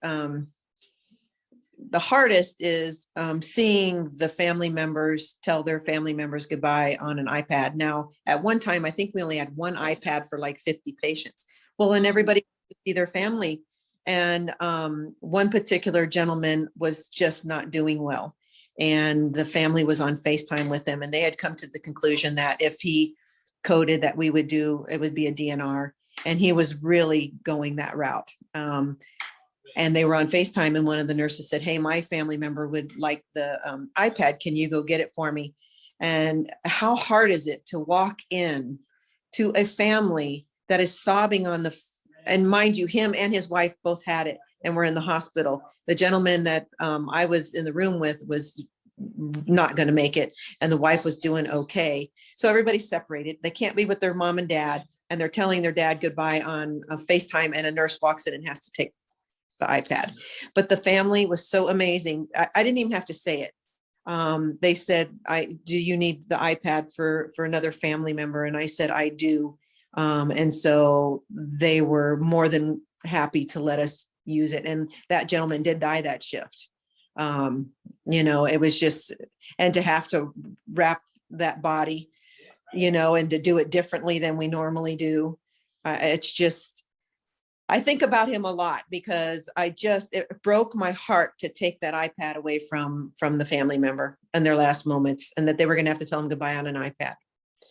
the hardest is seeing the family members tell their family members goodbye on an iPad. Now, at one time, I think we only had one iPad for like 50 patients. Well, and everybody could see their family. And one particular gentleman was just not doing well. And the family was on FaceTime with him. And they had come to the conclusion that if he coded that we would do, it would be a DNR. And he was really going that route. And they were on FaceTime, and one of the nurses said, "Hey, my family member would like the iPad. Can you go get it for me?" And how hard is it to walk in to a family that is sobbing on the, and mind you, him and his wife both had it and were in the hospital. The gentleman that I was in the room with was not going to make it, and the wife was doing okay. So everybody's separated. They can't be with their mom and dad, and they're telling their dad goodbye on a FaceTime, and a nurse walks in and has to take the iPad. But the family was so amazing. I didn't even have to say it. They said, do you need the iPad for another family member? And I said, I do. And so they were more than happy to let us use it. And that gentleman did die that shift. It was just, and to have to wrap that body, and to do it differently than we normally do. It's just, I think about him a lot because it broke my heart to take that iPad away from the family member and their last moments, and that they were going to have to tell him goodbye on an iPad.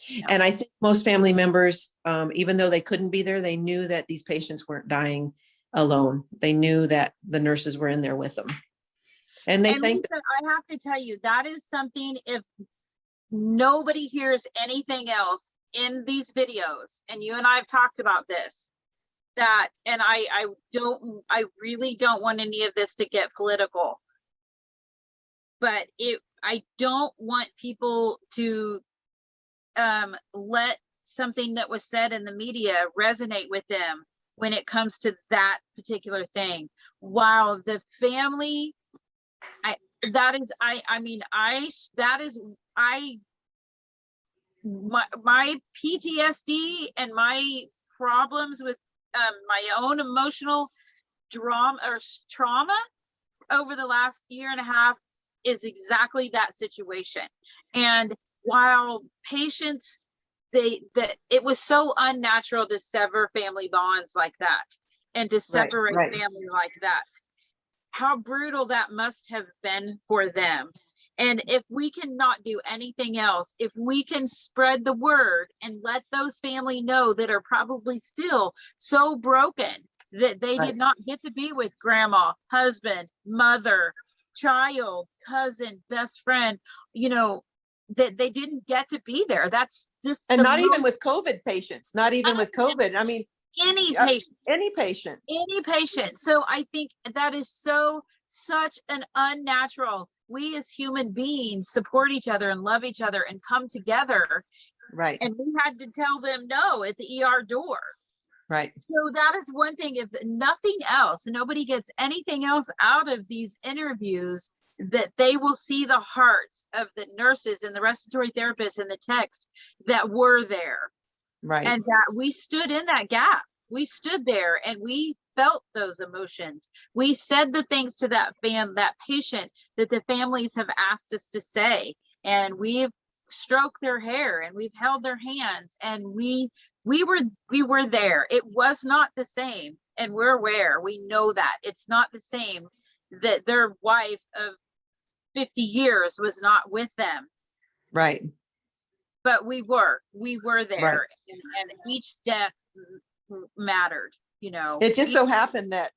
Yeah. And I think most family members, even though they couldn't be there, they knew that these patients weren't dying alone. They knew that the nurses were in there with them. And they think Lisa, I have to tell you, that is something, if nobody hears anything else in these videos, and you and I have talked about this, that, and I really don't want any of this to get political, but I don't want people to let something that was said in the media resonate with them when it comes to that particular thing. While the family, my PTSD and my problems with my own emotional trauma over the last year and a half is exactly that situation. And while patients, it was so unnatural to sever family bonds like that and to separate family like that. How brutal that must have been for them. And if we cannot do anything else, if we can spread the word and let those family know that are probably still so broken that they did not get to be with grandma, husband, mother, child, cousin, best friend, that they didn't get to be there. That's just, and not even with COVID patients, not even with COVID. I mean, any patient. So I think that is such an unnatural. We as human beings support each other and love each other and come together. Right. And we had to tell them no at the ER door. Right. So that is one thing. If nothing else, nobody gets anything else out of these interviews, that they will see the hearts of the nurses and the respiratory therapists and the techs that were there. Right. And that we stood in that gap. We stood there and we felt those emotions. We said the things to that patient that the families have asked us to say, and we've stroked their hair and we've held their hands, and we were there. It was not the same, and we're aware. We know that it's not the same, that their wife of 50 years was not with them. Right. But we were there, and each death mattered. It just so happened that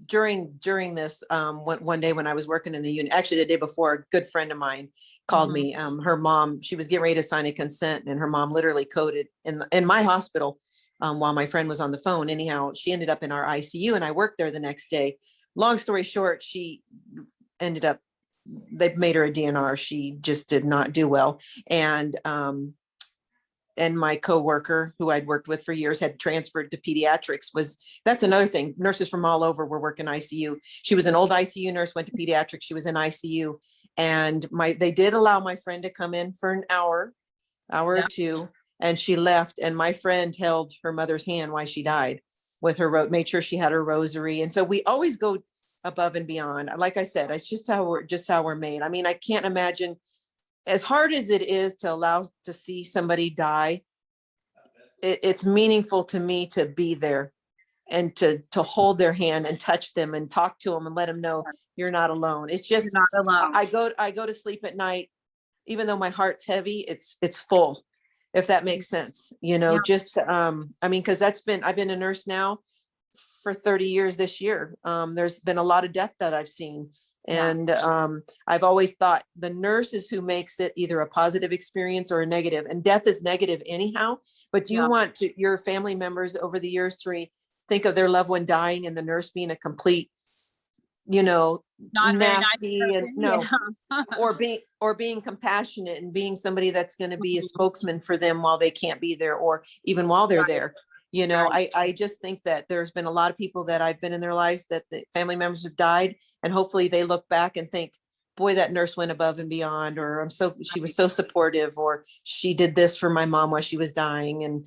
during this one day when I was working in the unit, actually the day before, a good friend of mine called me. Her mom, she was getting ready to sign a consent, and her mom literally coded in my hospital while my friend was on the phone. Anyhow, she ended up in our ICU, and I worked there the next day. Long story short, she ended up, they've made her a DNR. She just did not do well. And and my coworker who I'd worked with for years had transferred to pediatrics. That's another thing. Nurses from all over were working ICU. She was an old ICU nurse, went to pediatrics. She was in ICU, and they did allow my friend to come in for an hour or two, and she left. And my friend held her mother's hand while she died with her, made sure she had her rosary. And so we always go above and beyond. Like I said, it's just how we're made. I mean, I can't imagine, as hard as it is to allow to see somebody die, it's meaningful to me to be there and to hold their hand and touch them and talk to them and let them know you're not alone. It's just, You're not alone. I go to sleep at night, even though my heart's heavy, it's full, if that makes sense, just, I mean, cause I've been a nurse now for 30 years this year. There's been a lot of death that I've seen. And I've always thought the nurse is who makes it either a positive experience or a negative, and death is negative anyhow. But do you want your family members over the years to think of their loved one dying and the nurse being a complete, not nasty very nice and no, or being compassionate and being somebody that's going to be a spokesman for them while they can't be there, or even while they're there. I just think that there's been a lot of people that I've been in their lives that the family members have died, and hopefully they look back and think, boy, that nurse went above and beyond, or she was so supportive, or she did this for my mom while she was dying.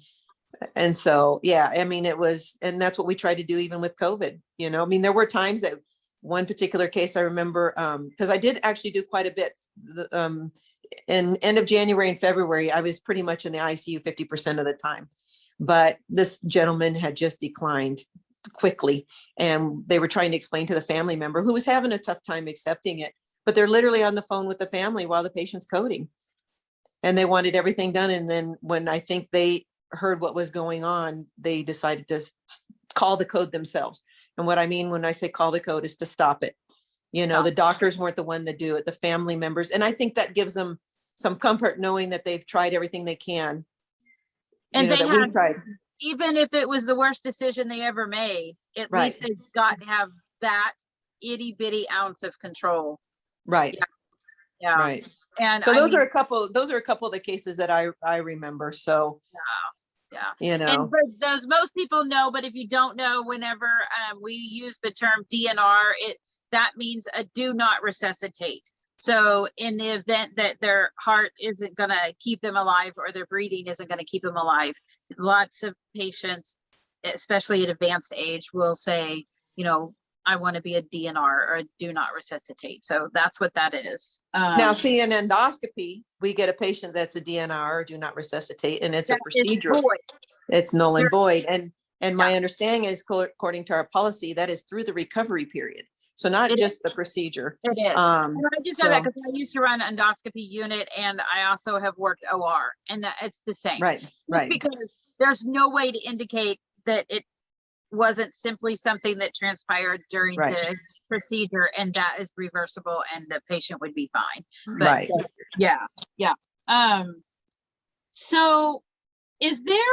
And so, yeah, I mean, and that's what we tried to do even with COVID, I mean, there were times that one particular case I remember, because I did actually do quite a bit, in end of January and February, I was pretty much in the ICU 50% of the time. But this gentleman had just declined quickly, and they were trying to explain to the family member, who was having a tough time accepting it, but they're literally on the phone with the family while the patient's coding, and they wanted everything done. And then when I think they heard what was going on, they decided to call the code themselves. And what I mean when I say call the code is to stop it. The doctors weren't the one to do it, the family members. And I think that gives them some comfort knowing that they've tried everything they can. And even if it was the worst decision they ever made, at least they've got to have that itty bitty ounce of control. Right. Yeah. Right. And so those are a couple of the cases that I remember. So yeah. And those most people know, but if you don't know, whenever we use the term DNR, that means a do not resuscitate. So in the event that their heart isn't going to keep them alive, or their breathing isn't going to keep them alive, lots of patients, especially at advanced age, will say, I want to be a DNR, or a do not resuscitate. So that's what that is. Now, see, in endoscopy, we get a patient that's a DNR, or do not resuscitate, and it's a procedure. It's null and void. And my understanding is, according to our policy, that is through the recovery period. So not just the procedure. It is. And I just know that because I used to run an endoscopy unit, and I also have worked OR, and it's the same. Right. Because there's no way to indicate that it wasn't simply something that transpired during the procedure, and that is reversible, and the patient would be fine. But yeah. So is there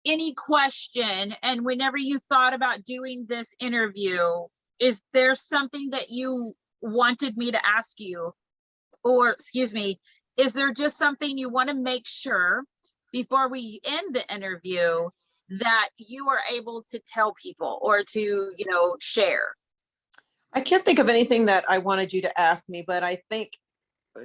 any question, and whenever you thought about doing this interview, is there something that you wanted me to ask you, or excuse me, is there just something you want to make sure before we end the interview that you are able to tell people or to share? I can't think of anything that I wanted you to ask me, but I think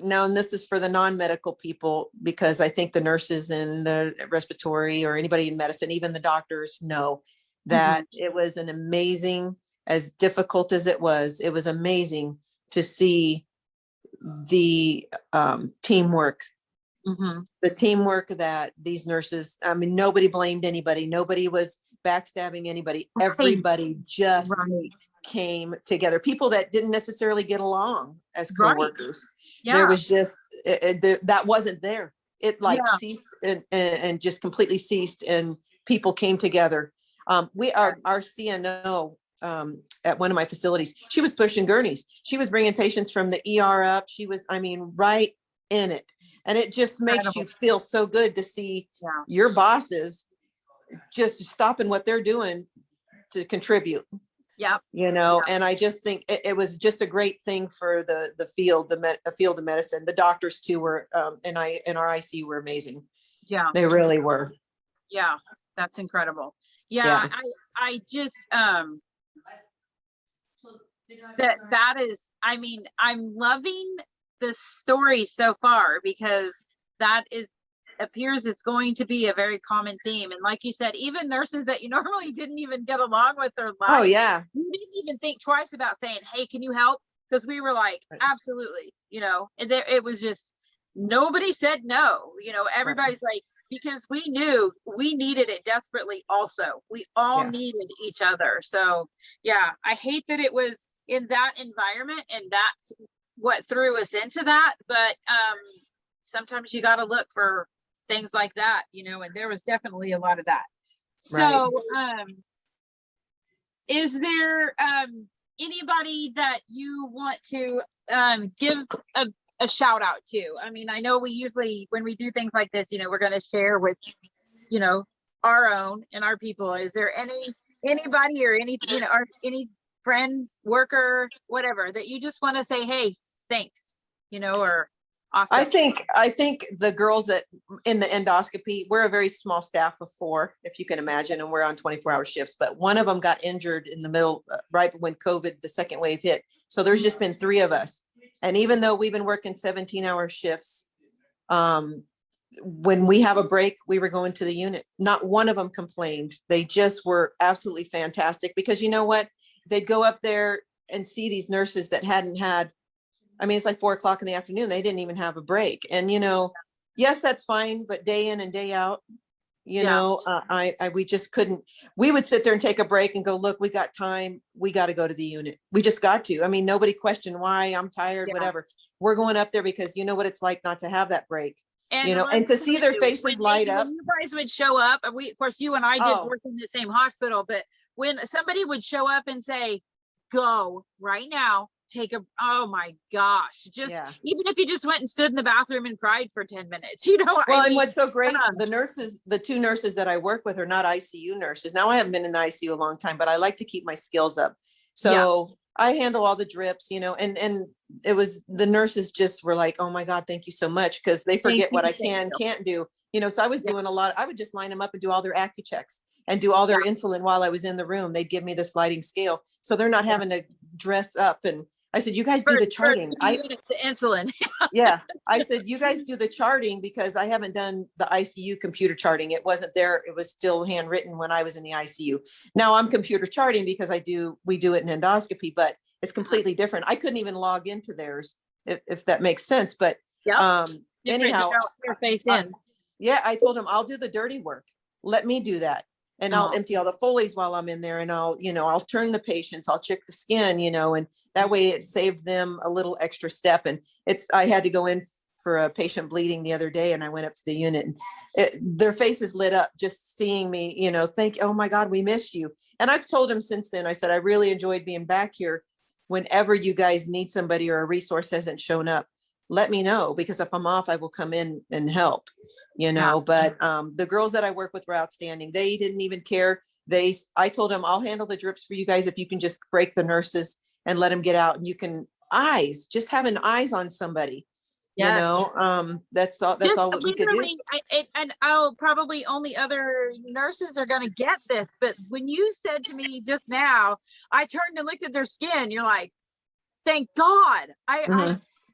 now, and this is for the non-medical people, because I think the nurses in the respiratory, or anybody in medicine, even the doctors, know that it was an amazing, as difficult as it was amazing to see the teamwork, the teamwork that these nurses, I mean, nobody blamed anybody. Nobody was backstabbing anybody. Everybody just came together. People that didn't necessarily get along as co-workers. There was just, that wasn't there. It ceased and just completely ceased, and people came together. Our CNO at one of my facilities, she was pushing gurneys. She was bringing patients from the ER up. She was, right in it. And it just makes you feel so good to see your bosses just stopping what they're doing to contribute. Yep. you know, and I just think it was just a great thing for the field, field of medicine. The doctors too were, in our ICU were amazing. Yeah. They really were. Yeah. That's incredible. Yeah. Yeah. I just, that is, I mean, I'm loving the story so far, because that is appears it's going to be a very common theme. And like you said, even nurses that you normally didn't even get along with their Oh life, yeah. you didn't even think twice about saying, hey, can you help? Because we were like, Right. absolutely, you know, and there, it was just, nobody said no, you know, everybody's like, because we knew we needed it desperately also. We all Yeah. needed each other. So yeah, I hate that it was in that environment, and that's what threw us into that. But sometimes you got to look for things like that, you know, and there was definitely a lot of that. Right. So is there anybody that you want to give a shout out to? I mean, I know we usually, when we do things like this, you know, we're going to share with, you know, our own and our people. Is there anybody or any, you know, or any friend, worker, whatever, that you just want to say, hey, thanks, you know, or awesome? I think the girls that in the endoscopy, we're a very small staff of 4, if you can imagine, and we're on 24-hour shifts, but one of them got injured in the middle, right when COVID, the second wave hit. So there's just been 3 of us. And even though we've been working 17-hour shifts, when we have a break, we were going to the unit. Not one of them complained. They just were absolutely fantastic, because you know what? They'd go up there and see these nurses that hadn't had, I mean, it's like 4 o'clock in the afternoon. They didn't even have a break. And, you know, yes, that's fine. But day in and day out, you know, we just couldn't, we would sit there and take a break and go, look, we got time. We got to go to the unit. We just got to. I mean, nobody questioned why. I'm tired, whatever. We're going up there because you know what it's like not to have that break. And you know, and to see their faces light up. When you guys would show up, and we, of course, you and I did work in the same hospital, but when somebody would show up and say, go right now, take a, oh my gosh, just even if you just went and stood in the bathroom and cried for 10 minutes, you know. Well, and what's so great, the nurses, the 2 nurses that I work with are not ICU nurses. Now, I haven't been in the ICU a long time, but I like to keep my skills up. So I handle all the drips, you know, and it was, the nurses just were like, oh my God, thank you so much. Cause they forget what I can't do, you know? So I was doing a lot. I would just line them up and do all their AccuChecks and do all their insulin while I was in the room. They'd give me the sliding scale. So they're not having to dress up. And I said, you guys do the charting. The insulin. Yeah. I said, you guys do the charting, because I haven't done the ICU computer charting. It wasn't there. It was still handwritten when I was in the ICU. Now I'm computer charting because we do it in endoscopy, but it's completely different. I couldn't even log into theirs, if that makes sense. But anyhow, I told him, I'll do the dirty work. Let me do that. And I'll empty all the Foley's while I'm in there, and I'll turn the patients, I'll check the skin, you know, and that way it saved them a little extra step. And I had to go in for a patient bleeding the other day, and I went up to the unit, and their faces lit up just seeing me, you know, oh my God, we missed you. And I've told them since then, I said, I really enjoyed being back here. Whenever you guys need somebody or a resource hasn't shown up, let me know, because if I'm off, I will come in and help, you know. But the girls that I work with were outstanding. They didn't even care. I told them, I'll handle the drips for you guys if you can just break the nurses and let them get out. And you can just having eyes on somebody, you know, that's all we could do. And I'll probably only other nurses are going to get this, but when you said to me just now, I turned and looked at their skin, you're like, thank God.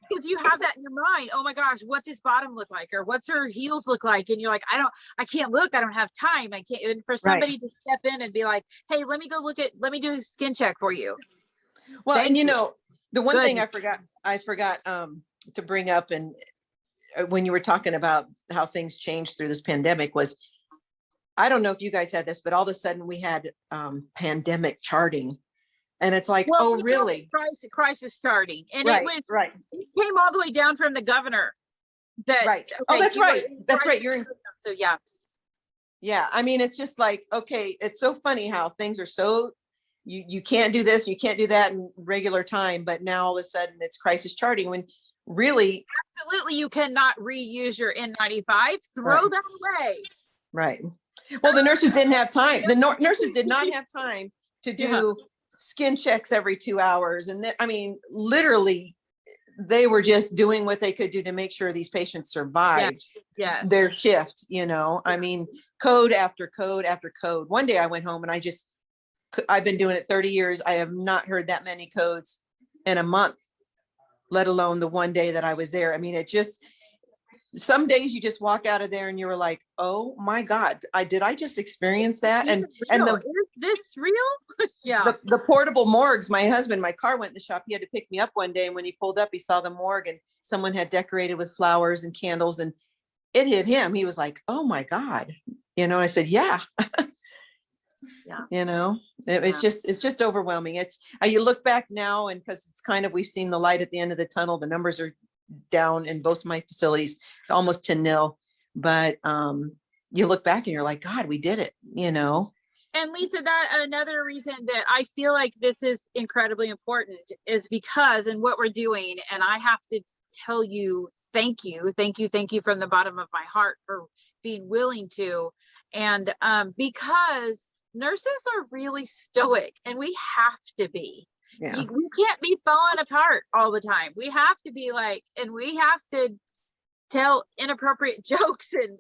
Because you have that in your mind. Oh my gosh, what's his bottom look like? Or what's her heels look like? And you're like, I can't look. I don't have time. I can't. And for somebody to step in and be like, hey, let me do a skin check for you. Well, and you know, the one thing I forgot to bring up, and when you were talking about how things changed through this pandemic, was, I don't know if you guys had this, but all of a sudden we had pandemic charting. And it's like, oh, really? Crisis charting. And it came all the way down from the governor. Oh, that's right. That's right. You're in. So, yeah. Yeah. I mean, it's just like, okay, it's so funny how things are so, you can't do this, you can't do that in regular time. But now all of a sudden it's crisis charting, when really. Absolutely. You cannot reuse your N95. Throw that away. Right. Well, the nurses didn't have time. The nurses did not have time to do skin checks every 2 hours. And I mean, literally, they were just doing what they could do to make sure these patients survived Yes. their shift, you know. I mean, code after code after code. One day I went home and I've been doing it 30 years. I have not heard that many codes in a month, let alone the one day that I was there. I mean, some days you just walk out of there and you were like, oh my God, did I just experience that? Is And it real? the Is this real? Yeah. the portable morgues, my car went in the shop. He had to pick me up one day. And when he pulled up, he saw the morgue and someone had decorated with flowers and candles, and it hit him. He was like, oh my God. You know, I said, yeah. Yeah. You know, it's just overwhelming. You look back now, and because it's kind of, we've seen the light at the end of the tunnel. The numbers are down in both my facilities, almost to nil. But you look back and you're like, God, we did it, you know. And Lisa, that another reason that I feel like this is incredibly important is because, and what we're doing, and I have to tell you, thank you from the bottom of my heart for being willing to. And because nurses are really stoic, and we have to be. Yeah. We can't be falling apart all the time. We have to be like, and we have to tell inappropriate jokes, and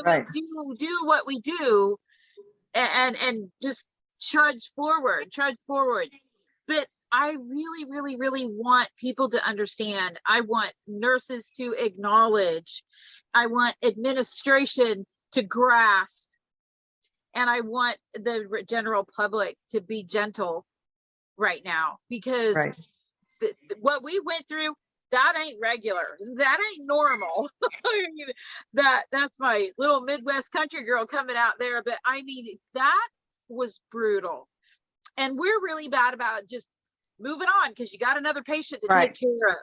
Right. do what we do, and just trudge forward. But I really want people to understand. I want nurses to acknowledge. I want administration to grasp, and I want the general public to be gentle right now, because Right. what we went through, that ain't regular, that ain't normal. I mean, that's my little Midwest country girl coming out there, but I mean, that was brutal. And we're really bad about just moving on because you got another patient to Right. take care of.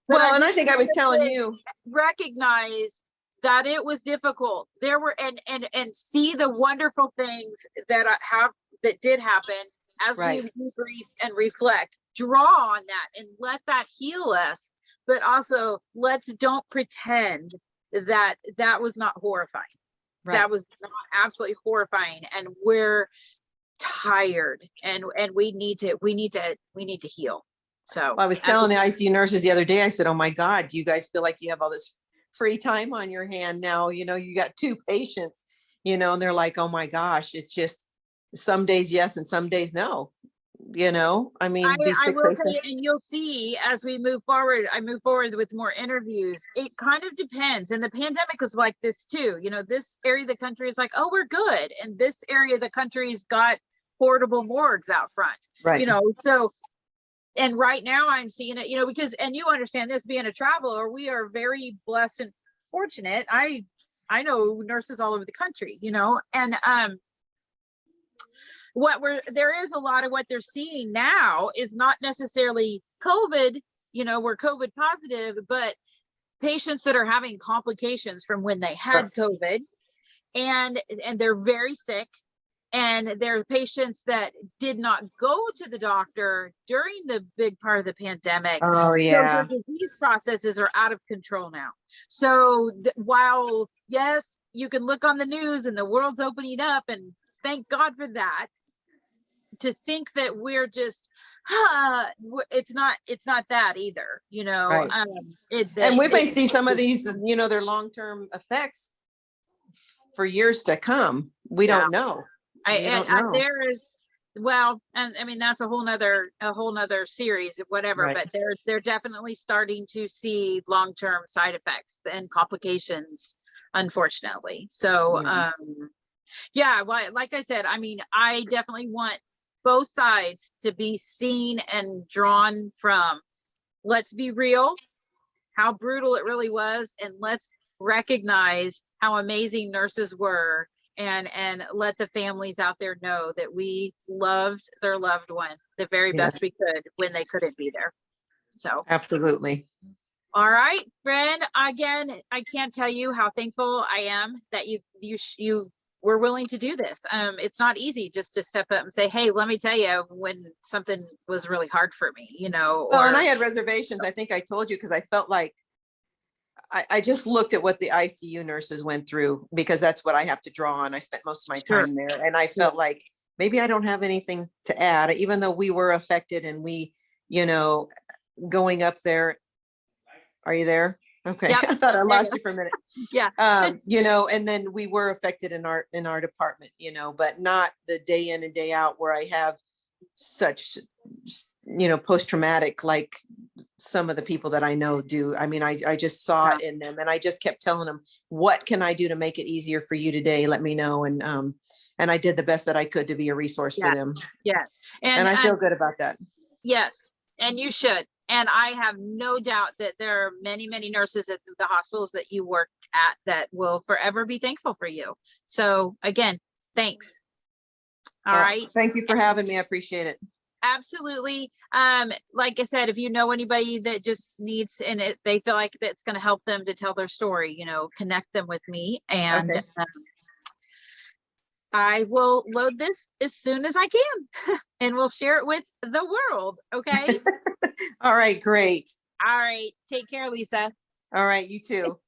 But Well, and I think I was telling you, recognize that it was difficult. There were, and see the wonderful things that did happen as right. we debrief and reflect. Draw on that and let that heal us. But also, don't pretend that was not horrifying. Right. That was not absolutely horrifying, and we're tired, and we need to heal. So Well, I was telling the ICU nurses the other day, I said, oh my God, you guys feel like you have all this free time on your hand now. You know, you got 2 patients, you know, and they're like, oh my gosh, it's just some days yes and some days no. You know, I mean, these I sick will say, patients. and you'll see as we move forward, I move forward with more interviews. It kind of depends. And the pandemic was like this too. You know, this area of the country is like, oh, we're good. And this area of the country's got portable morgues out front. Right. You know, so, and right now I'm seeing it, you know, because, and you understand this, being a traveler, we are very blessed and fortunate. I know nurses all over the country, you know, and there is a lot of what they're seeing now is not necessarily COVID, you know, we're COVID positive, but patients that are having complications from when they had COVID, and they're very sick. And there are patients that did not go to the doctor during the big part of the pandemic. Oh yeah. So the disease processes are out of control now. So while yes, you can look on the news and the world's opening up, and thank God for that, to think that we're just it's not that either, you know. Right. And we may see some of these, you know, their long-term effects for years to come. We don't know. There is, well, and I mean, that's a whole nother series of whatever, Right. but they're definitely starting to see long-term side effects and complications, unfortunately. So yeah, well, like I said, I mean, I definitely want both sides to be seen and drawn from. Let's be real, how brutal it really was, and let's recognize how amazing nurses were, and let the families out there know that we loved their loved one the very best we could when they couldn't be there. So absolutely. All right, friend. Again, I can't tell you how thankful I am that you were willing to do this. It's not easy just to step up and say, hey, let me tell you when something was really hard for me, you know. Well, and I had reservations. I think I told you, because I felt like I just looked at what the ICU nurses went through, because that's what I have to draw on. I spent most of my time there, and I felt like maybe I don't have anything to add, even though we were affected and we, you know, going up there. Are you there? Okay. Yep. I thought I There you lost go. you for a minute. Yeah. You know, and then we were affected in our department, you know, but not the day in and day out where I have such, you know, post-traumatic, like some of the people that I know do. I mean, I just saw Yeah. it in them, and I just kept telling them, what can I do to make it easier for you today? Let me know. And I did the best that I could to be a resource for Yes. them. Yes. And I feel good about that. yes, and you should. And I have no doubt that there are many, many nurses at the hospitals that you work at that will forever be thankful for you. So again, thanks. All right. Thank you for having me. I appreciate it. Absolutely. Like I said, if you know anybody that just needs and they feel like that's going to help them to tell their story, you know, connect them with me, and Okay. I will load this as soon as I can and we'll share it with the world. Okay. All right, great. All right. Take care, Lisa. All right, you too.